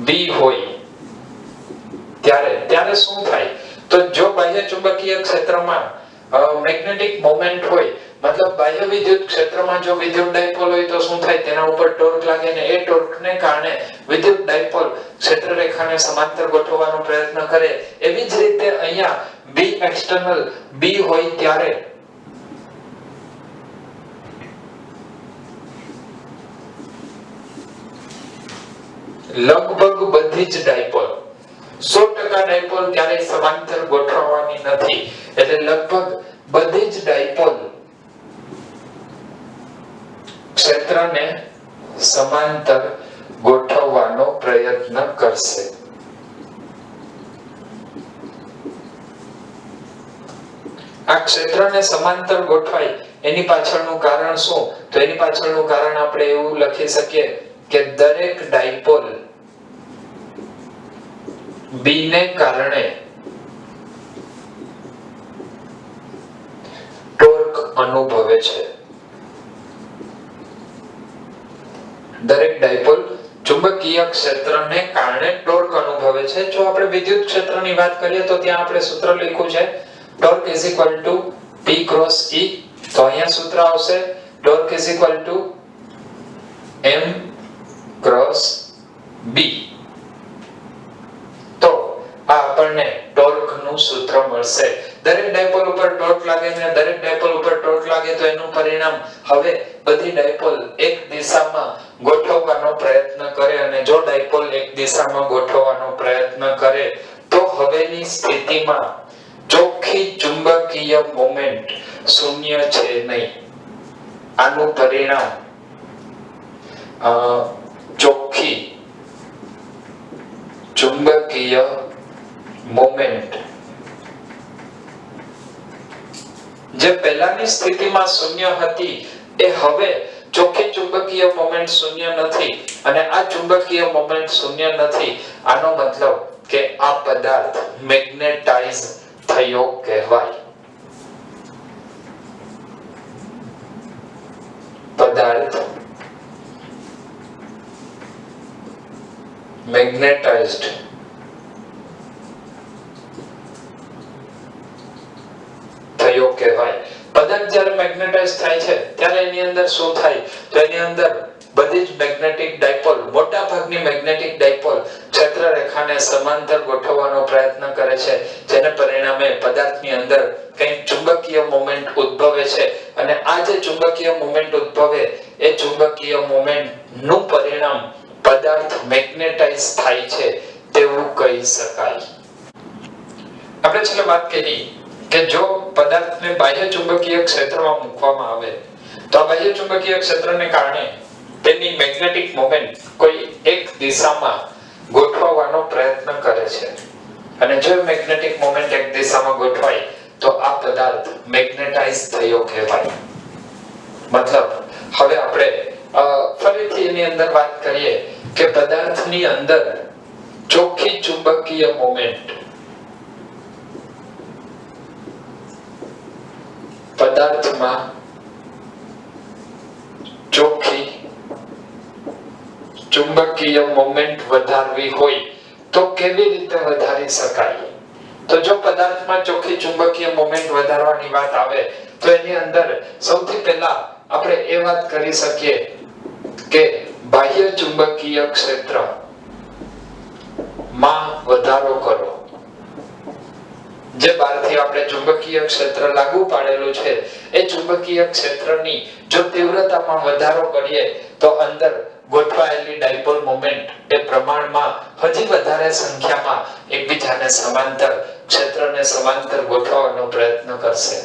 B હોય ત્યારે શું થાય? તો જો બાહ્ય ચુંબકીય ક્ષેત્રમાં મેગ્નેટિક મોમેન્ટ હોય મતલબ બાહ્ય વિદ્યુત ક્ષેત્રમાં જો વિદ્યુત ડાયપોલ હોય તો શું થાય? તેના ઉપર ટોર્ક લાગે ને એ ટોર્કને કારણે વિદ્યુત ડાયપોલ ક્ષેત્ર રેખાને સમાંતર ગોઠવવાનો પ્રયત્ન કરે. એવી જ રીતે અહીંયા B external B હોય ત્યારે લગભગ બધી જ ડાયપોલ 100% ડાયપોલ ક્યારેય સમાંતર ગોઠવવાની નથી. એટલે લગભગ બધી જ ડાયપોલ ક્ષેત્રને સમાંતર ગોઠવવાનો પ્રયત્ન કરશે. આ ક્ષેત્રને સમાંતર ગોઠવાય એની પાછળનું કારણ શું? તો એની પાછળનું કારણ આપણે એવું લખી શકીએ કે દરેક ડાયપોલ B ને કારણે ટોર્ક અનુભવે છે. દરેક ડાયપોલ ચુંબકીય ક્ષેત્રને કારણે ટોર્ક અનુભવે છે. જો આપણે વિદ્યુત ક્ષેત્રની વાત કરીએ તો ત્યાં આપણે સૂત્ર લખ્યું છે ટોર્ક P × E. તો અહીંયા સૂત્ર આવશે ટોર્ક M × B. તો આ આપણને ટોર્ક નું સૂત્ર મળશે. દરેક ડાયપોલ ઉપર ટોર્ક લાગે ને દરેક ડાયપોલ ઉપર ટોર્ક લાગે તો એનું પરિણામ હવે બધી ડાયપોલ એક દિશામાં ગોઠવવાનો પ્રયત્ન કરે અને જો ડાયપોલ એક દિશામાં ગોઠવવાનો પ્રયત્ન કરે તો હવેની સ્થિતિમાં ચોખ્ખી ચુંબકીય મોમેન્ટ શૂન્ય છે નહીં. આનું પરિણામ ચોખ્ખી ચુંબકીય મોમેન્ટ જે પહેલાની સ્થિતિમાં શૂન્ય હતી એ હવે ચોખ્ખી ચુંબકીય મોમેન્ટ શૂન્ય નથી અને આ ચુંબકીય મોમેન્ટ શૂન્ય નથી. આનો મતલબ કે આ પદાર્થ મેગ્નેટાઇઝ થયો કહેવાય. પદાર્થ મેગ્નેટાઇઝ્ડ થયો કહેવાય. પદાર્થ જ્યારે મેગ્નેટાઇઝ થાય છે ત્યારે એની અંદર શું થાય તો એની અંદર બધી જ મેગ્નેટિક ડાયપોલ, મોટા ભાગની મેગ્નેટિક ડાયપોલ ક્ષેત્ર રેખાને સમાંતર ગોઠવવાનો પ્રયત્ન કરે છે, જેને પરિણામે પદાર્થની અંદર કંઈક ચુંબકીય મોમેન્ટ ઉદ્ભવે છે અને આ જે ચુંબકીય મોમેન્ટ ઉદ્ભવે એ ચુંબકીય મોમેન્ટ નું પરિણામ પદાર્થ મેગ્નેટાઇઝ થાય છે તેવું કહી શકાય. આપણે છેલ્લે વાત કરી કે જો પદાર્થને બાહ્ય ચુંબકીય ક્ષેત્રમાં મૂકવામાં આવે તો આ બાહ્ય ચુંબકીય ક્ષેત્રને કારણે તેની મેગ્નેટિક મોમેન્ટ કોઈ એક દિશામાં ગોઠવવાનો પ્રયત્ન કરે છે અને જો મેગ્નેટિક મોમેન્ટ એક દિશામાં ગોઠવાય તો આ પદાર્થ મેગ્નેટાઇઝ થયો કહેવાય. મતલબ હવે આપણે ફરીથી એની અંદર વાત કરીએ કે પદાર્થની અંદર ચોખ્ખી ચુંબકીય મોમેન્ટ પદાર્થમાં ચોખ્ખી ચુંબકીય મોમેન્ટ વધારવી હોય તો કેવી રીતે વધારી શકાય? તો જો પદાર્થમાં ચોખ્ખી ચુંબકીય મોમેન્ટ વધારવાની વાત આવે તો એની અંદર સૌથી પહેલા આપણે એ વાત કરી શકીએ કે બાહ્ય ચુંબકીય ક્ષેત્ર માં વધારો કરો. જે બહારથી આપણે ચુંબકીય ક્ષેત્ર લાગુ પાડેલું છે એ ચુંબકીય ક્ષેત્રની જો તીવ્રતામાં વધારો કરીએ તો અંદર ગોઠવાયેલી ડાયપોલ મોમેન્ટ એ પ્રમાણમાં હજી વધારે સંખ્યામાં એકબીજાને સમાંતર, ક્ષેત્રને સમાંતર ગોઠવવાનો પ્રયત્ન કરશે.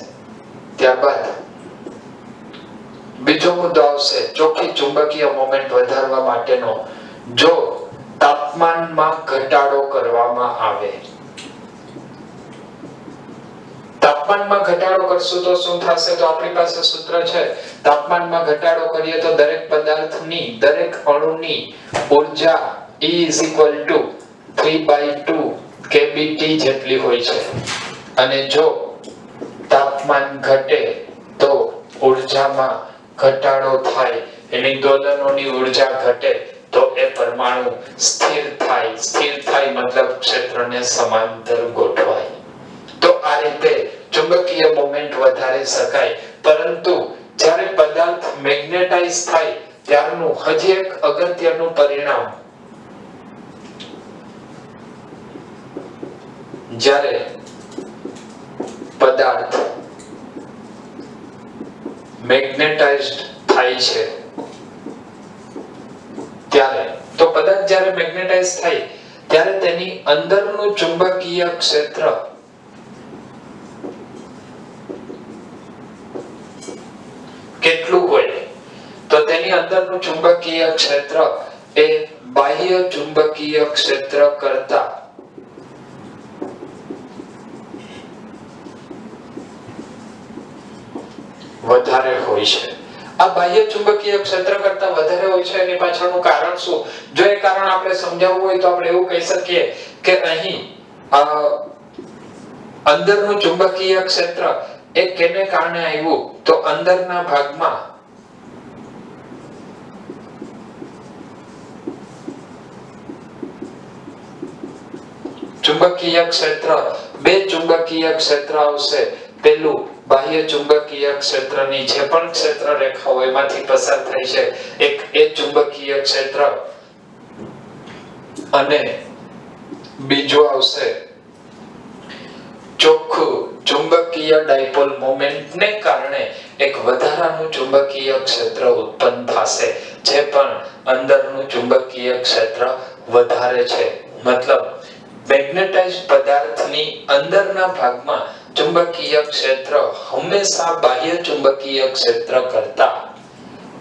ત્યારબાદ બીજો મુદ્દો આવશે ચોખ્ખી ચુંબકીય મોમેન્ટ વધારવા માટેનો. જો તાપમાનમાં ઘટાડો કરવામાં આવે, તાપમાનમાં ઘટાડો કરશું તો શું થશે? તો આપણી પાસે સૂત્ર છે, તાપમાનમાં ઘટાડો કરીએ તો દરેક પદાર્થની, દરેક અણુની ઊર્જા E = 3/2 kBT જેટલી હોય છે અને જો તાપમાન ઘટે તો ઊર્જામાં ઘટાડો થાય, એની દોલનોની ઊર્જા ઘટે તો એ પરમાણુ સ્થિર થાય. સ્થિર થાય મતલબ ક્ષેત્રને સમાંતર ગોઠવાય. તો આ રીતે ચુંબકીય મોમેન્ટ વધારી શકાય. પરંતુ જ્યારે પદાર્થ મેગ્નેટાઇઝ થાય ત્યારનું હજી એક અગત્યનું પરિણામ, જ્યારે પદાર્થ મેગ્નેટાઇઝ્ડ થાય છે ત્યારે, તો પદાર્થ જ્યારે મેગ્નેટાઇઝ થાય ત્યારે તેની અંદરનું ચુંબકીય ક્ષેત્ર કેટલું હોય? તો તેની અંદરનું ચુંબકીય ક્ષેત્ર એ બાહ્ય ચુંબકીય ક્ષેત્ર કરતા વધારે હોય છે. આ બાહ્ય ચુંબકીય ક્ષેત્ર કરતા વધારે હોય છે એની પાછળનું કારણ શું? જો એ કારણ આપણે સમજાવવું હોય તો આપણે એવું કહી શકીએ કે અહીં અંદરનું ચુંબકીય ક્ષેત્ર એ કેને કારણે આવ્યું? તો અંદરના ભાગમાં ચુંબકીય ક્ષેત્ર, બે ચુંબકીય ક્ષેત્ર આવશે. પહેલું બાહ્ય ચુંબકીય ક્ષેત્રની જે પણ ક્ષેત્ર રેખાઓ એમાંથી પસાર થાય છે, એક એ ચુંબકીય ક્ષેત્ર અને બીજું આવશે ચોખ્ખું ચુંબકીય ચુંબકીય ડાયપોલ મોમેન્ટને કારણે એક વધારાનું ચુંબકીય ક્ષેત્ર ઉત્પન્ન થશે, જે પણ અંદરનું ચુંબકીય ક્ષેત્ર વધારે છે. મતલબ મેગ્નેટાઇઝ પદાર્થની અંદરના ભાગમાં ચુંબકીય ક્ષેત્ર હંમેશા બાહ્ય ચુંબકીય ક્ષેત્ર કરતા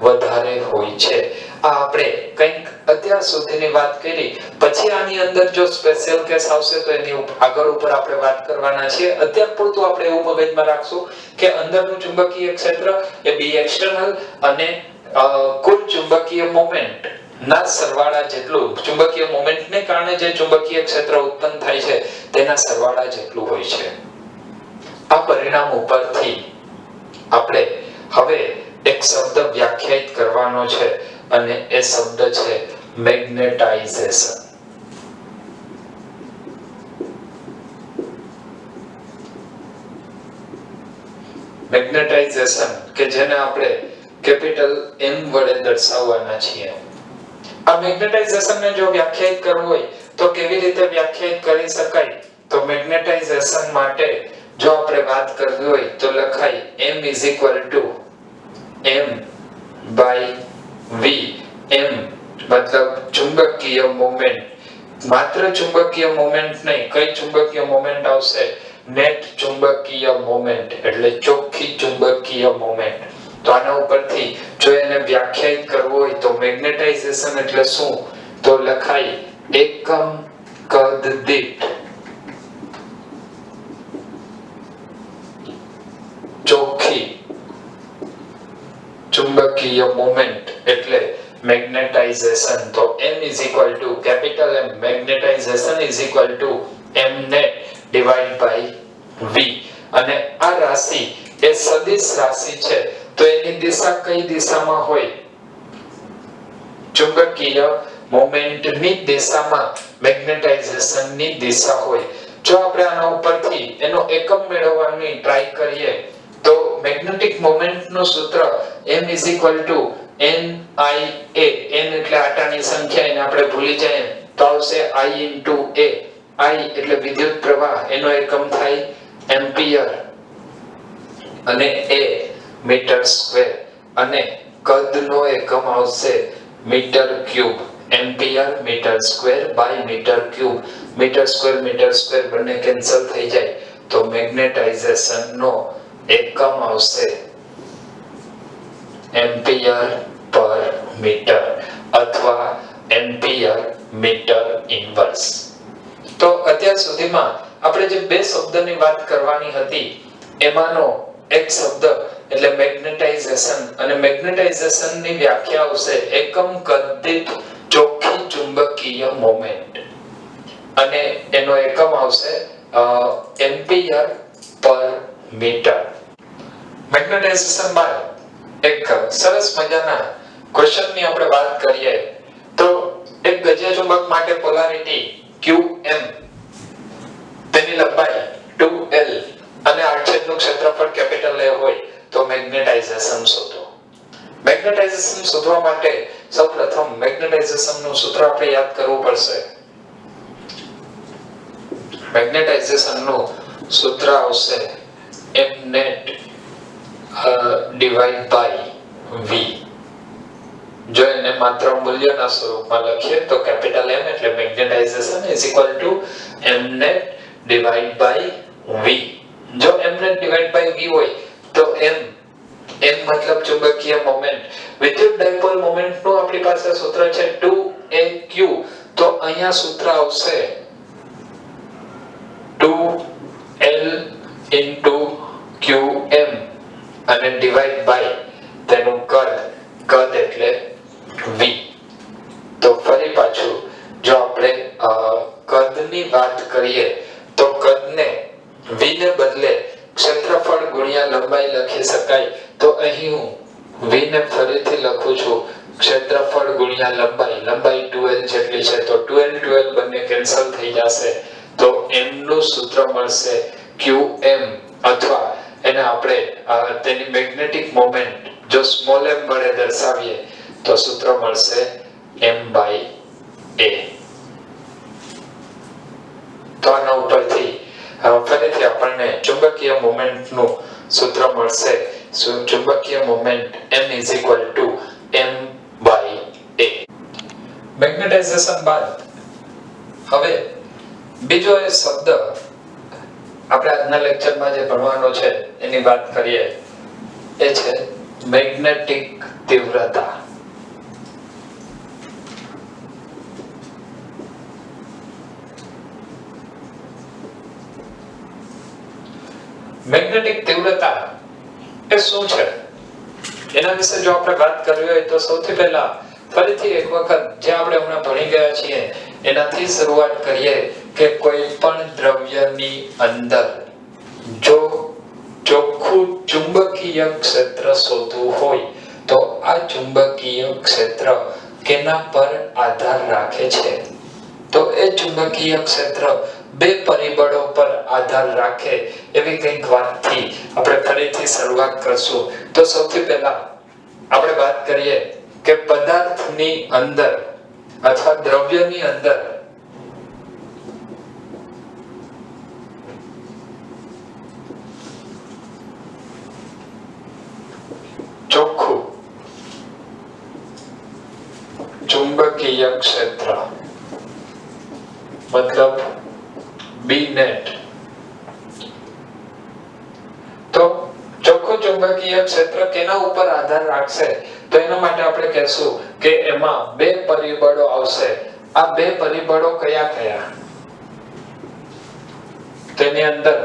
વધારે હોય છે. આ આપણે કંઈક અત્યાર સુધીની વાત કરી. પછી આની અંદર જો સ્પેશિયલ કેસ આવશે તો એની આગળ ઉપર આપણે વાત કરવાના છીએ. અત્યાર પૂરતું આપણે એવું મગજમાં રાખશું કે અંદરનું ચુંબકીય ક્ષેત્ર એ બી એક્સટર્નલ અને કુલ ચુંબકીય મોમેન્ટ ના સરવાળા જેટલું, ચુંબકીય મોમેન્ટને કારણે જે ચુંબકીય ક્ષેત્ર ઉત્પન્ન થાય છે તેના સરવાળા જેટલું હોય છે. આ પરિણામ ઉપરથી આપણે હવે એક શબ્દ વ્યાખ્યાયિત કરવાનો છે અને એ શબ્દ છે મેગ્નેટાઇઝેશન. મેગ્નેટાઇઝેશન કે જેને આપણે કેપિટલ M વડે દર્શાવવાના છીએ. આ મેગ્નેટાઇઝેશનને જો વ્યાખ્યાયિત કરવું હોય તો કેવી રીતે વ્યાખ્યાયિત કરી શકાય? તો મેગ્નેટાઇઝેશન માટે જો આપણે વાત કરવી હોય તો લખાય M M/V. M મતલબ ચુંબકીય મોમેન્ટ. માત્ર ચુંબકીય મોમેન્ટ નહીં, કઈ ચુંબકીય મોમેન્ટ આવશે? નેટ ચુંબકીય મોમેન્ટ, એટલે ચોખ્ખી ચુંબકીય મોમેન્ટ. તો આના ઉપરથી જો એને વ્યાખ્યાયિત કરવું હોય તો મેગ્નેટાઇઝેશન એટલે શું? તો લખાય એકમ કદ દીઠ ચોખ્ખી ચુંબકીય મોમેન્ટ એટલે મેગ્નેટાઇઝેશન. તો M capital M magnetization M net divided by V. અને આ રાશિ એ સદિશ રાશિ છે તો એની દિશા કઈ દિશામાં હોય? ચુંબકીય મોમેન્ટની દિશામાં મેગ્નેટાઇઝેશનની દિશા હોય. જો આપણે આના ઉપરથી એનો એકમ મેળવવાની ટ્રાય કરીએ તો મેગ્નેટિક મોમેન્ટનું સૂત્ર M NIA. N એટલે આટાની સંખ્યા, એને આપણે ભૂલી જાય તો આવશે I into A. I એટલે વિદ્યુત પ્રવાહ, એનો એકમ થાય એમ્પિયર અને A મીટર સ્ક્વેર અને કદનો એકમ આવશે metre cube. Ampere metre square by metre cube. Metre square બંને કેન્સલ થઈ જાય તો મેગ્નેટાઇઝેશન નો એકમ આવશે એમ્પિયર પર મીટર અથવા એમ્પિયર મીટર ઇન્વર્સ. તો અત્યાર સુધીમાં આપણે જે બે શબ્દની વાત કરવાની હતી એમાંનો એક શબ્દ એટલે મેગ્નેટાઇઝેશન, અને મેગ્નેટાઇઝેશનની વ્યાખ્યા આવશે એકમ કદ દીઠ ચોખ્ખી ચુંબકીય મોમેન્ટ અને એનો એકમ આવશે એમ્પિયર પર મીટર. મેગ્નેટાઇઝેશન બાદ એક સરસ મજાના ક્વેશ્ચનની આપણે વાત કરીએ તો એક ગજ્યા ચુંબક માટે પોલારિટી QM, તેની લંબાઈ 2L અને આડછેદનું ક્ષેત્રફળ કેપિટલ A હોય તો મેગ્નેટાઇઝેશન શોધો. મેગ્નેટાઇઝેશન શોધવા માટે સૌપ્રથમ મેગ્નેટાઇઝેશનનું સૂત્ર આપણે યાદ કરવું પડશે. મેગ્નેટાઇઝેશનનું સૂત્ર આવશે M net divided by V. જો એને માત્ર મૂલ્યના સ્વરૂપમાં લખીએ તો કેપિટલ M એટલે magnetisation M net divided by V. જો M net divided by V હોય તો M મતલબ ચુંબકીય મોમેન્ટ. વિદ્યુત ડાયપોલ મોમેન્ટનું આપણી પાસે સૂત્ર છે 2AQ. તો અહીંયા સૂત્ર આવશે 2L into QM અને ડિવાઇડ બાય તેનું કદ એટલે V. તો ફરી પાછું જો આપણે કદની વાત કરીએ તો કદને V ને બદલે ક્ષેત્રફળ ગુણ્યા લંબાઈ લખી શકાય. તો અહીં હું V ને ફરીથી લખું છું ક્ષેત્રફળ ગુણ્યા લંબાઈ 2L જેટલી છે તો 2L બંને કેન્સલ થઈ જશે તો M નું સૂત્ર મળશે QM અથવા એને આપણે તેની મેગ્નેટિક મોમેન્ટ જો સ્મોલ m વડે દર્શાવીએ તો સૂત્ર મળશે M/A. તો આના ઉપરથી ફરીથી આપણને ચુંબકીય મોમેન્ટનું સૂત્ર મળશે. ચુંબકીય મોમેન્ટ M m/a. મેગ્નેટાઇઝેશન બાદ હવે બીજો એ શબ્દ આપણે આજના લેક્ચરમાં જે ભણવાનો છે એની વાત કરીએ એ છે મેગ્નેટિક તીવ્રતા. મેગ્નેટિક તીવ્રતા એ શું છે એના વિશે જો આપણે વાત કરવી હોય તો સૌથી પહેલા ફરીથી એક વખત જે આપણે હમણાં ભણી ગયા છીએ એનાથી શરૂઆત કરીએ કે કોઈ પણ દ્રવ્યની અંદર જો ચોખ્ખું ચુંબકીય ક્ષેત્ર શોધવું હોય તો આ ચુંબકીય ક્ષેત્ર કેના પર આધાર રાખે છે? તો એ ચુંબકીય ક્ષેત્ર બે પરિબળો પર આધાર રાખે એવી કંઈક વાતથી આપણે ફરીથી શરૂઆત કરશું. તો સૌથી પહેલા આપણે વાત કરીએ કે પદાર્થની અંદર અથવા દ્રવ્યની અંદર ચોખ્ખું ચુંબકીય ક્ષેત્ર મતલબ B net. તો ચોખ્ખું ચુંબકીય ક્ષેત્ર કેના ઉપર આધાર રાખશે? તો એના માટે આપણે કહેશું કે એમાં બે પરિબળો આવશે. આ બે પરિબળો કયા કયા? તેની અંદર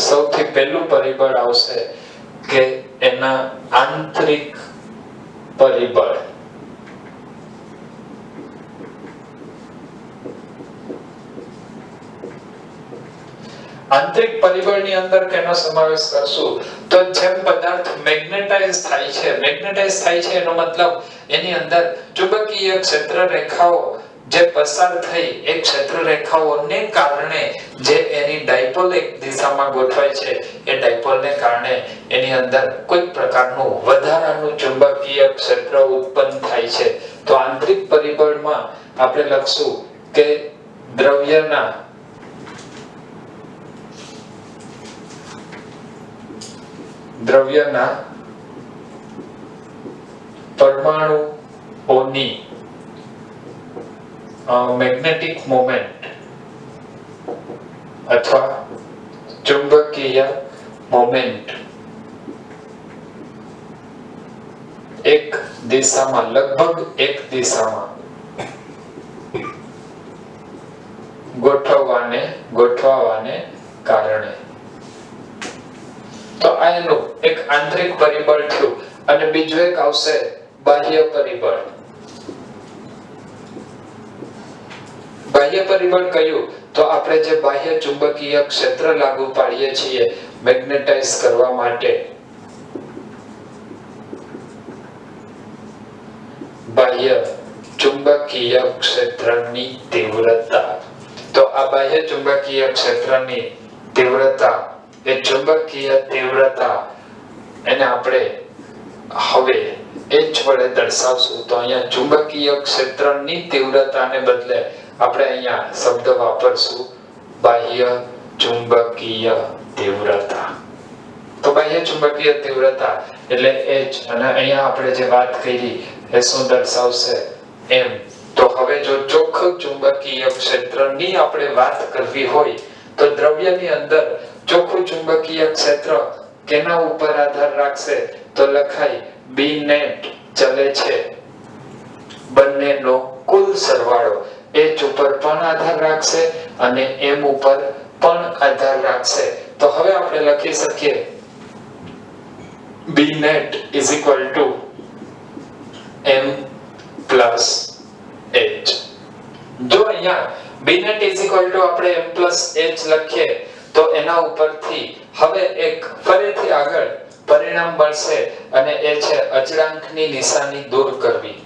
સૌથી પહેલું પરિબળ આવશે કે એના આંતરિક પરિબળ. આંતરિક પરિબળની અંદર કેનો સમાવેશ કરશું? તો જેમ પદાર્થ મેગ્નેટાઇઝ થાય છે એનો મતલબ એની અંદર ચુંબકીય ક્ષેત્ર રેખાઓ જે પસાર થઈ એ ક્ષેત્ર રેખાઓને કારણે જે એની ડાયપોલ એક દિશામાં ગોઠવાય છે એ ડાયપોલને કારણે એની અંદર કોઈ પ્રકારનું વધારાનું ચુંબકીય ક્ષેત્ર ઉત્પન્ન થાય છે. તો આંતરિક પરિબળમાં આપણે લખશું કે દ્રવ્યના પરમાણુઓની મેગ્નેટિક મોમેન્ટ અથવા ચુંબકીય મોમેન્ટ એક દિશામાં લગભગ એક દિશામાં ગોઠવાવાને કારણે. તો આ એનું એક આંતરિક પરિબળ થયું. અને બીજું એક આવશે બાહ્ય પરિબળ. બાહ્ય પરિબળ કયું? તો આપણે જે બાહ્ય ચુંબકીય ક્ષેત્ર લાગુ પાડીએ છીએ મેગ્નેટાઇઝ કરવા માટે, બાહ્ય ચુંબકીય ક્ષેત્રની તીવ્રતા. તો આ બાહ્ય ચુંબકીય ક્ષેત્રની તીવ્રતા એ ચુંબકીય તીવ્રતા એને આપણે હવે H વડે દર્શાવશું. તો અહીંયા ચુંબકીય ક્ષેત્રની તીવ્રતાને બદલે આપણે અહીંયા શબ્દ વાપરશું બાહ્ય ચુંબકીય તીવ્રતા. તો બાહ્ય ચુંબકીય તીવ્રતા એટલે H અને અહીંયા આપણે જે વાત કરી એ શું દર્શાવશે? M. તો હવે જો ચોખ્ખું ચુંબકીય ક્ષેત્રની આપણે વાત કરવી હોય તો દ્રવ્યની અંદર ચોખ્ખું ચુંબકીય ક્ષેત્ર કેના ઉપર આધાર રાખશે? તો લખાય B net ચલે છે બંનેનો કુલ સરવાળો H ઉપર પણ આધાર રાખશે અને M ઉપર પણ આધાર રાખશે. તો હવે આપણે લખી શકીએ B net M plus H. જો અહીંયા B net આપણે M plus H લખીએ તો એના ઉપરથી હવે એક ફરીથી આગળ પરિણામ મળશે અને એ છે અચળાંકની નિશાની દૂર કરવી.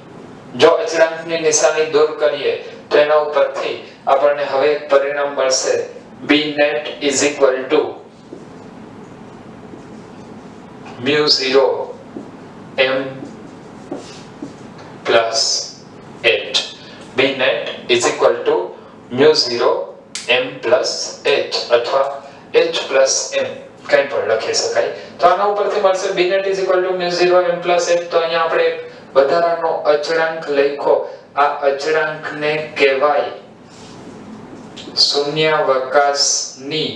જો અચળાંકની નિશાની દૂર કરીએ તો એના ઉપરથી આપણને હવે એક પરિણામ મળશે B net mu0 M plus H. B net mu0 M plus H અથવા H plus M કંઈ પણ લખી શકાય. તો આના ઉપરથી મળશે b net is equal to mu0 m plus h. તો અહીંયા આપણે એક વધારાનો અચળાંક લખ્યો. આ અચળાંકને કહેવાય શૂન્યાવકાશની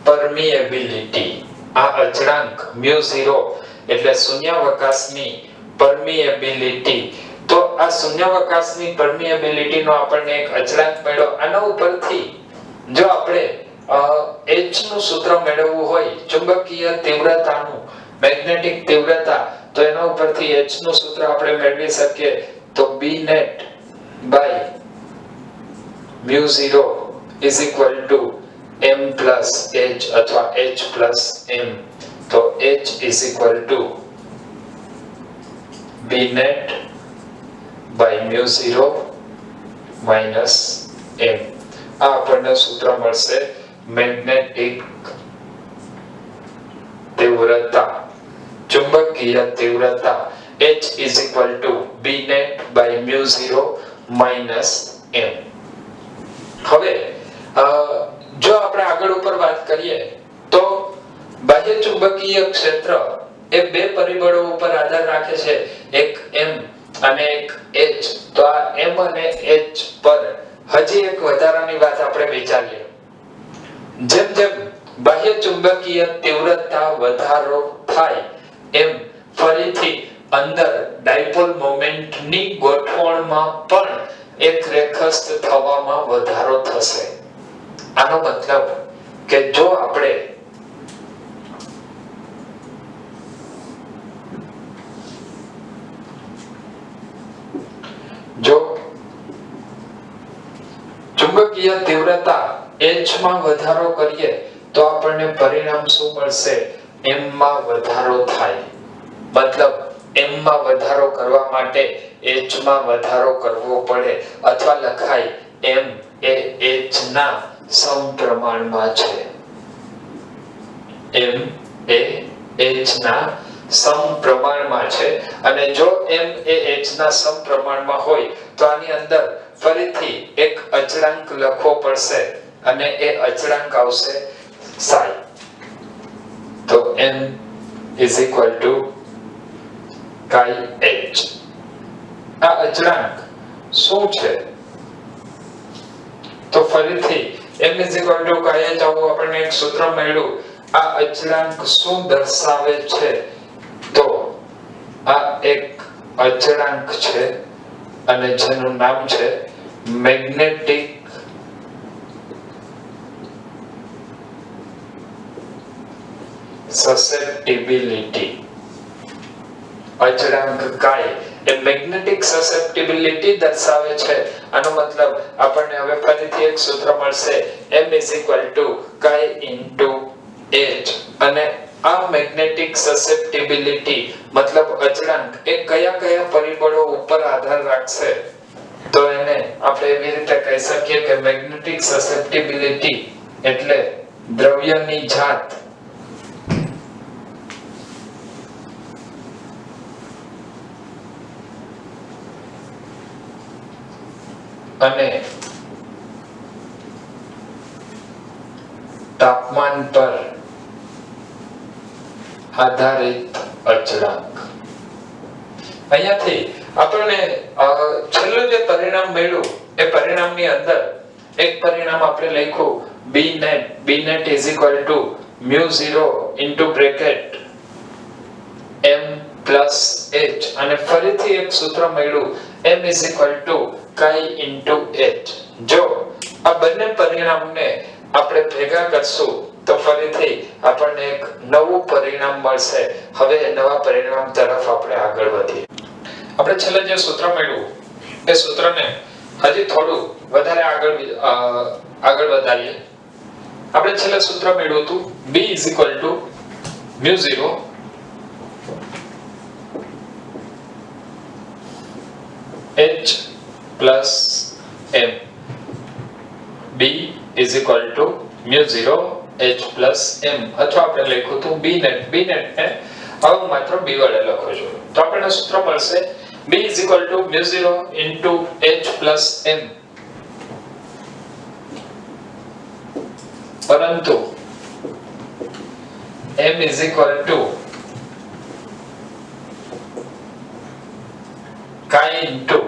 permeability. આ અચળાંક mu0 એટલે શૂન્યાવકાશની permeability. તો આ શૂન્યાવકાશની permeability નો આપણને એક અચળાંક મળ્યો. આના ઉપરથી જો આપણે h નું સૂત્ર મેળવવું હોય, ચુંબકીય તીવ્રતાનું, મેગ્નેટિક તીવ્રતા, તો એના ઉપરથી h નું સૂત્ર આપણે મેળવી શકીએ. તો b net by mu0 is equal to m plus h અથવા h plus m. તો h is equal to b net by mu0 minus m. આ આપણને સૂત્ર મળશે મેગ્નેટિક તીવ્રતા, ચુંબકીય તીવ્રતા h is equal to b net by mu0 minus m. હવે જો આપણે આગળ ઉપર વાત કરીએ તો બાહ્ય ચુંબકીય ક્ષેત્ર એ બે પરિબળો ઉપર આધાર રાખે છે, એક m અને એક h. તો આ m અને h પર હજી એક વધારાની વાત આપણે વિચારીએ. જેમ જેમ બાહ્ય ચુંબકીય તીવ્રતા વધારો થાય એમ ફરીથી અંદર ડાયપોલ મોમેન્ટની ગોઠવણમાં પણ એક રેખસ્થ થવામાં વધારો થશે. આનો મતલબ કે જો આપણે ચુંબકીય તીવ્રતા h માં વધારો કરીએ તો આપણને પરિણામ શું મળશે? m માં વધારો થાય. મતલબ m માં વધારો કરવા માટે h માં વધારો કરવો પડે, અથવા લખાય m એ h ના સમપ્રમાણમાં છે. m એ h ના સમપ્રમાણમાં છે. અને જો m એ h ના સમપ્રમાણમાં હોય તો આની અંદર ફરીથી એક અચળાંક લખવો પડશે અને એ અચળાંક આવશે psi. તો m is equal to chi h. આ અચળાંક શું છે? તો ફરીથી m is equal to chi h આવું આપણને એક સૂત્ર મળ્યું. આ અચળાંક શું દર્શાવે છે? તો આ એક અચળાંક છે અને જેનું નામ છે મેગ્નેટિક સસેપ્ટિબિલિટી. અચળાંક chi એ મેગ્નેટિક સસેપ્ટિબિલિટી દર્શાવે છે. આનો મતલબ આપણને હવે ફરીથી એક સૂત્ર મળશે m is equal to chi into h. અને આ મેગ્નેટિક સસેપ્ટિબિલિટી મતલબ અચળાંક એ કયા કયા પરિબળો ઉપર આધાર રાખશે? તો એને આપણે એવી રીતે કહી શકીએ કે મેગ્નેટિક સસેપ્ટિબિલિટી એટલે દ્રવ્યની જાત અને તાપમાન પર આધારિત અચળાંક. અહીંયાથી આપણને છેલ્લું જે પરિણામ મળ્યું એ પરિણામની અંદર એક પરિણામ આપણે લખ્યું b net is equal to mu0 into bracket m plus h. અને ફરીથી એક સૂત્ર મળ્યું m is equal to chi into h. જો આ બંને પરિણામને આપણે ભેગા કરશું તો ફરીથી આપણને એક નવું પરિણામ મળશે. હવે નવા પરિણામ તરફ આપણે આગળ વધીએ. આપણે છેલ્લે જે સૂત્ર મળ્યું એ સૂત્રને હજી થોડું વધારે આગળ વધારીએ. આપણે છેલ્લે સૂત્ર મળ્યું હતું b is equal to mu0 h plus m. b is equal to mu0 h plus m. અથવા આપણે લખ્યું હતું b net ને હવે માત્ર b વડે લખો છો તો આપણને સૂત્ર મળશે b is equal to mu0 into h plus m. પરંતુ m is equal to chi into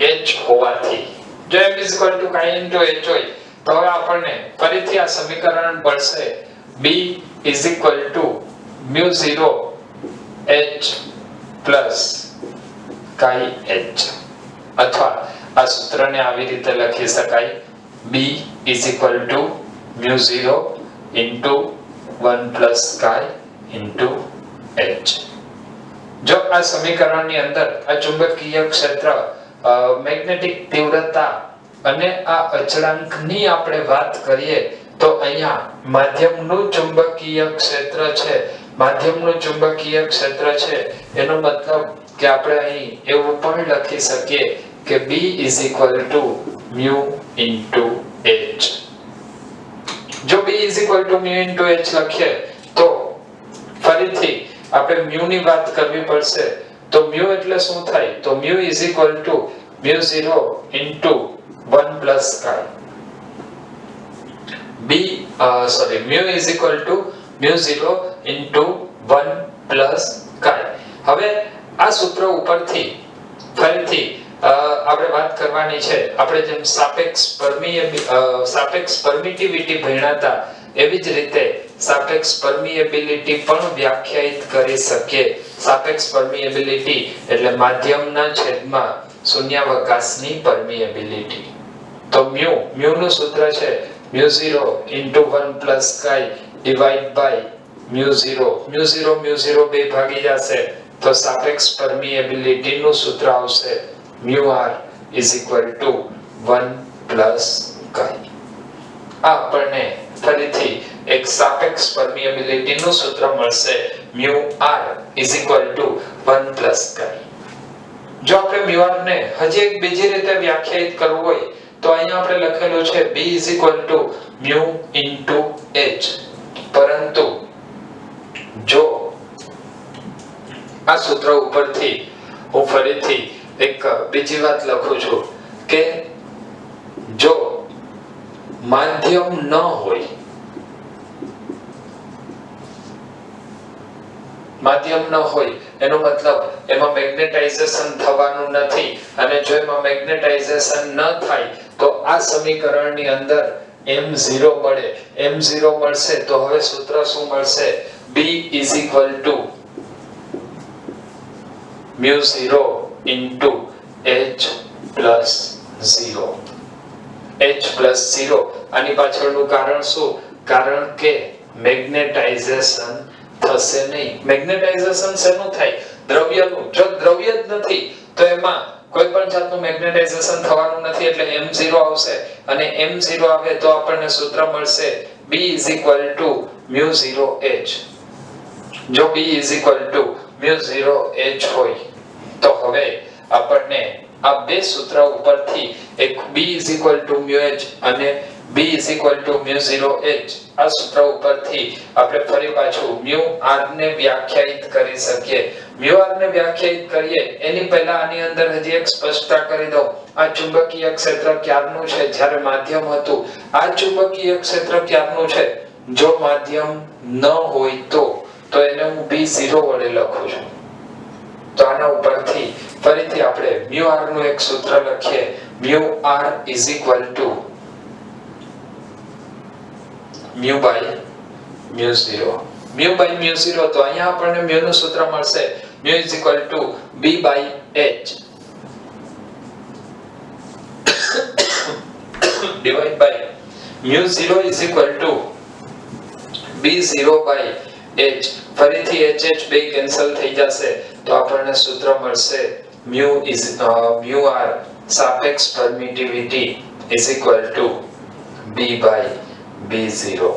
h હોવાથી જો m is equal to chi into h હોય તો હવે આપણને ફરીથી આ સમીકરણ મળશે b is equal to mu 0 h plus chi h અથવા આ સૂત્રને આવી રીતે લખી શકાય b is equal to mu 0 into 1 plus chi into h જો આ સમીકરણની અંદર આ ચુંબકીય ક્ષેત્ર મેગ્નેટિક તીવ્રતા અને આ અચળાંકની આપણે વાત કરીએ તો અહીંયા માધ્યમનું ચુંબકીય ક્ષેત્ર છે એનો મતલબ કે આપણે અહીં એવું પણ લખી શકીએ કે b is equal to mu into h જો b is equal to mu into h લખીએ તો ફરીથી આપણે mu ની વાત કરવી પડશે તો mu એટલે શું થાય તો mu is equal to mu 0 into 1 plus chi mu is equal to mu 0 into 1 plus chi હવે આ સૂત્ર ઉપરથી ફરીથી આપણે વાત કરવાની છે આપણે જેમ સાપેક્ષ પરમિટિવિટી ભણ્યાતા એવી જ રીતે સાપેક્ષ પરમિએબિલિટી પણ વ્યાખ્યાયિત કરી શકીએ સાપેક્ષ પરમિએબિલિટી એટલે માધ્યમના છેદમાં શૂન્યાવકાશની પરમિએબિલિટી તો mu નું સૂત્ર છે mu 0 into 1 plus chi divide by mu 0 બે ભાગી જશે તો સાપેક્ષ પરમિએબિલિટી નું સૂત્ર આવશે mu r is equal to 1 plus chi આ આપણને ફરીથી એક સાપેક્ષ પરમિએબિલિટી નું સૂત્ર મળશે mu r is equal to 1 plus chi જો આપણે mu r ને હજી એક બીજી રીતે વ્યાખ્યાયિત કરવું હોય તો અહીંયા આપણે લખેલું છે b is equal to mu into h પરંતુ જો આ સૂત્ર ઉપરથી હું ફરીથી એક બીજી વાત લખું છું કે જો માધ્યમ ન હોય એનો મતલબ એમાં મેગ્નેટાઇઝેશન થવાનું નથી અને જો એમાં મેગ્નેટાઇઝેશન ન થાય તો આ સમીકરણની અંદર m0 મળશે તો હવે સૂત્ર શું મળશે b is equal to mu 0 into h plus 0 આની પાછળનું કારણ શું કારણ કે મેગ્નેટાઇઝેશન થશે નહીં મેગ્નેટાઇઝેશન શેનું થાય દ્રવ્યનું જો દ્રવ્ય જ નથી તો એમાં કોઈ પણ જાતનું મેગ્નેટાઇઝેશન થવાનું નથી એટલે m0 આવશે અને m0 આવે તો આપણને સૂત્ર મળશે b is equal to mu 0h જો b is equal to mu 0h હોય તો હવે આપણને આ બે સૂત્ર ઉપરથી એક b is equal to mu h અને b is equal to mu 0h આ સૂત્ર ઉપરથી આપણે ફરી પાછું mu r ને વ્યાખ્યાયિત કરી શકીએ mu r ને વ્યાખ્યાયિત કરીએ એની પહેલા આની અંદર હજી એક સ્પષ્ટતા કરી દઉં આ ચુંબકીય ક્ષેત્ર ક્યારનું છે જ્યારે માધ્યમ હતું આ ચુંબકીય ક્ષેત્ર ક્યારનું છે જો માધ્યમ ન હોય તો એને હું b0 વડે લખું છું તો આના ઉપરથી ફરીથી આપણે mu r નું એક સૂત્ર લખીએ mu r is equal to mu by mu 0 તો અહીંયા આપણને mu નું સૂત્ર મળશે mu is equal to b by h divide by mu 0 is equal to b0 by h ફરીથી h બે કેન્સલ થઈ જશે તો આપણને સૂત્ર મળશે mu r સાપેક્ષ permittivity is equal to b by b0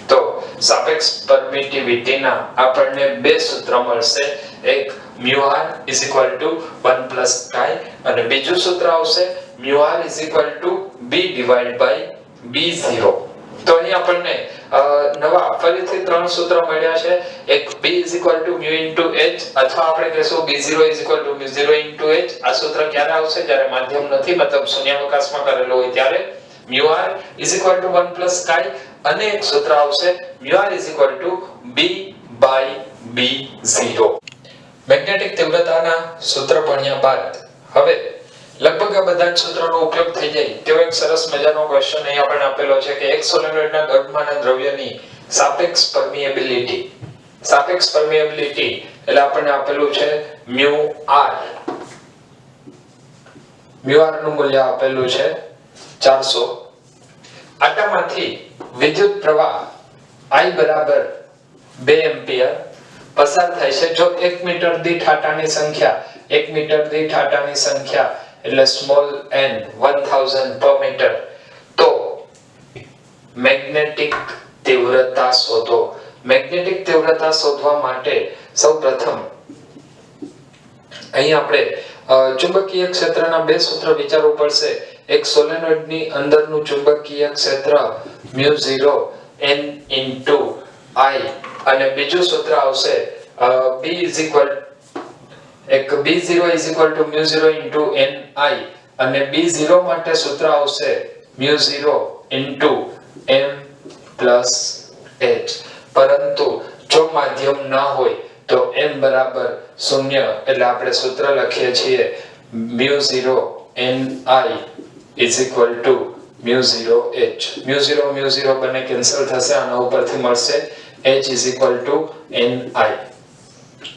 તો સાપેક્ષ પરમિટિવિટીના આપણને બે સૂત્ર મળશે એક mu r is equal to 1 plus chi અને બીજું સૂત્ર આવશે mu r is equal to b divided by b0 તો અહીં આપણને નવા ફરીથી ત્રણ સૂત્ર મળ્યા છે એક b is equal to mu into h અથવા આપણે કહેશું b0 is equal to mu 0 into h આ સૂત્ર ક્યારે આવશે જ્યારે માધ્યમ નથી મતલબ શૂન્યાવકાશમાં કરેલો હોય ત્યારે mu r is equal to 1 plus chi અને એક સૂત્ર આવશે mu r is equal to b by b0. Magnetic તીવ્રતાના સૂત્ર ભણ્યા બાદ હવે લગભગ આ બધા જ સૂત્રોનો ઉપયોગ થઈ જાય તેવો એક સરસ મજાનો ક્વેશ્ચન અહીં આપણને આપેલો છે કે એક સોલેનોઇડના ગર્ભમાંના દ્રવ્યની સાપેક્ષ પરમિએબિલિટી એટલે આપણને આપેલું છે mu r નું મૂલ્ય આપેલું છે 400. આટામાંથી વિદ્યુત પ્રવાહ I બરાબર 2 એમ્પિયર પસાર થાય છે જો 1 મીટર દીઠ આટાની સંખ્યા એટલે સ્મોલ n 1000 per મીટર તો મેગ્નેટિક તીવ્રતા શોધો. મેગ્નેટિક તીવ્રતા શોધવા માટે સૌપ્રથમ અહીં આપણે ચુંબકીય ક્ષેત્રના બે સૂત્ર વિચારવું પડશે. એક સોલેનોઇડની અંદરનું ચુંબકીય ક્ષેત્ર μ0 n * I અને બીજું સૂત્ર આવશે B0 = μ0 * ni અને B0 માટે સૂત્ર આવશે μ0 * m + h. પરંતુ જો માધ્યમ ના હોય તો m બરાબર 0 એટલે આપણે સૂત્ર લખીએ છીએ μ0 ni = μ0h. μ0 બને કેન્સલ થશે આના ઉપરથી મળશે h = ni.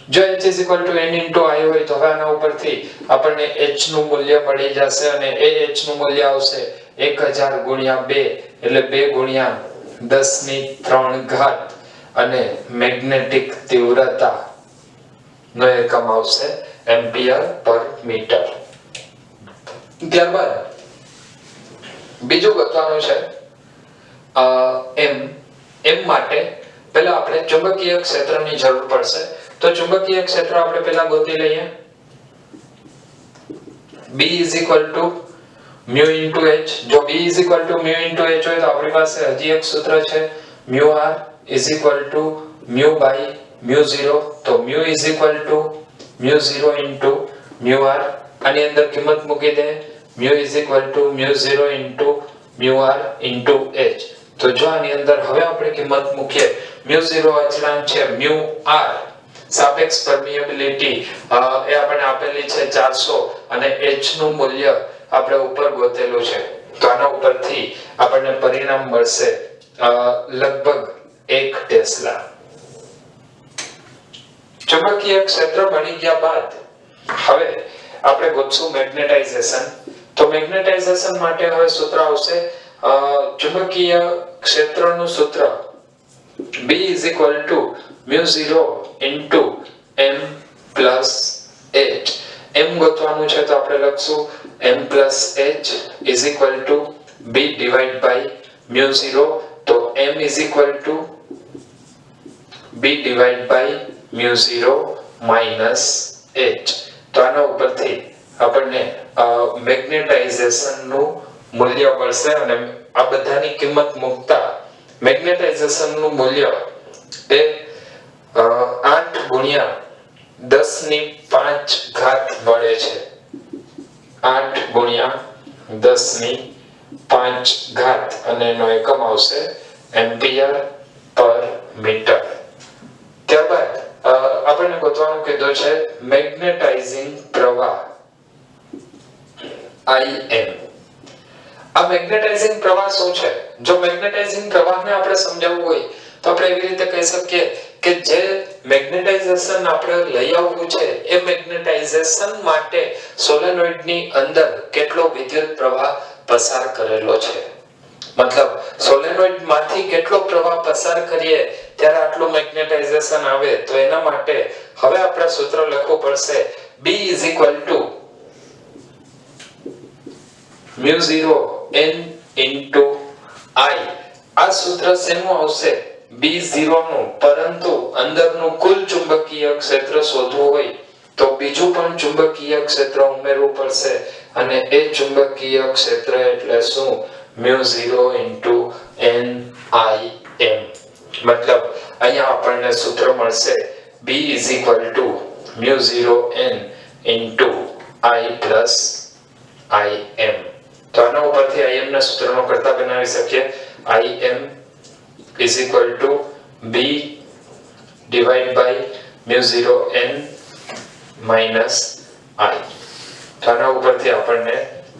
જો h n * I હોય તો હવે આના ઉપરથી આપણને h નું મૂલ્ય મળી જશે અને એ h નું મૂલ્ય આવશે 1000 * 2 એટલે 2 * 10³ અને મેગ્નેટિક તીવ્રતા નો એકમ આવશે એમ્પિયર પર મીટર. ત્યારબાદ બીજું ગોતવાનું છે m માટે પહેલા આપણે ચુંબકીય ક્ષેત્રની જરૂર પડશે. તો ચુંબકીય ક્ષેત્ર આપણે પહેલા ગોતી લઈએ. B = mu * h. જો B = mu * h હોય તો આપણી પાસે હજી એક સૂત્ર છે mu r = mu by mu0. તો mu = mu0 * mu r આની અંદર કિંમત મૂકી દે mu = mu0 * mu r * h. તો જો આની અંદર હવે આપણે કિંમત મૂકીએ mu0 અચળાંક છે mu r સાપેક્ષ પરમિએબિલિટી એ આપણને આપેલી છે 400 અને h નું મૂલ્ય આપણે ઉપર ગોતેલું છે. તો આના ઉપરથી આપણને પરિણામ મળશે લગભગ 1 ટેસ્લા. ચુંબકીય ક્ષેત્ર મળી ગયા બાદ હવે આપણે ગોતશું મેગ્નેટાઇઝેશન. તો મેગ્નેટાઇઝેશન માટે હવે સૂત્ર આવશે ચુંબકીય ક્ષેત્રનું સૂત્ર B = μ0 * m + h. m ગોતવાનું છે તો આપણે લખશું m + h = b / μ0. તો m = b / μ0 - h. તો આના ઉપરથી આપણને મેગ્નેટાઇઝેશન નું મૂલ્ય મળશે અને આ બધાની કિંમત મૂકતા મેગ્નેટાઇઝેશન નું મૂલ્ય એ 8 * 10⁵ મળે છે. 8 * 10⁵ અને એનો એકમ આવશે એમ્પિયર પર મીટર. ત્યારબાદ આપણને ગોતવાનું કીધું છે મેગ્નેટાઇઝિંગ પ્રવાહ Im. આ મેગ્નેટાઇઝિંગ પ્રવાહ શું છે? જો મેગ્નેટાઇઝિંગ પ્રવાહને આપણે સમજાવવું હોય તો આપણે એવી રીતે કહી શકીએ કે જે મેગ્નેટાઇઝેશન આપણે લઈ આવવું છે એ મેગ્નેટાઇઝેશન માટે સોલેનોઇડની અંદર કેટલો વિદ્યુત પ્રવાહ પસાર કરેલો છે. મતલબ સોલેનોઇડ માંથી કેટલો પ્રવાહ પસાર કરીએ ત્યારે આટલું મેગ્નેટાઇઝેશન આવે. તો એના માટે હવે આપણે સૂત્ર લખવું પડશે B = μ0 n * I. આ સૂત્ર શેનું આવશે? B0 નું. પરંતુ અંદરનું કુલ ચુંબકીય ક્ષેત્ર શોધવું હોય તો બીજું પણ ચુંબકીય ક્ષેત્ર ઉમેરવું પડશે અને એ ચુંબકીય ક્ષેત્ર એટલે શું? μ0 * n I m. મતલબ અહીંયા આપણને સૂત્ર મળશે B = μ0 n * I + Im. તો આના ઉપરથી Im ના સૂત્રનો કરતા બનાવી શકીએ. Im is equal to B divided by mu 0 n minus I. તો આના ઉપરથી આપણને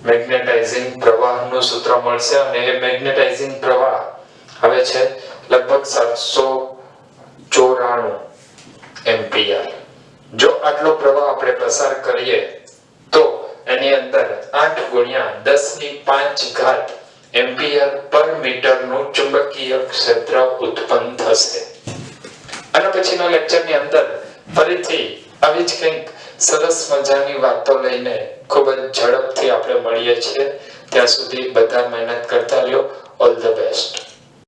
મેગ્નેટાઇઝિંગ પ્રવાહનું સૂત્ર મળશે અને એ મેગ્નેટાઇઝિંગ પ્રવાહ હવે છે લગભગ 794 એમ્પિયર. જો આટલો પ્રવાહ આપણે પસાર કરીએ તો એની અંદર 8 ગુણ્યા 10 ની 5 ઘાત એમ્પિયર પર મીટર નું ચુંબકીય ક્ષેત્ર ઉત્પન્ન થશે. આના પછીના લેક્ચરની અંદર ફરીથી આવી જ કંઈક સરસ મજાની વાતો લઈને ખૂબ જ ઝડપથી આપણે મળીએ છીએ. ત્યાં સુધી બધા મહેનત કરતા રહ્યો. All the best.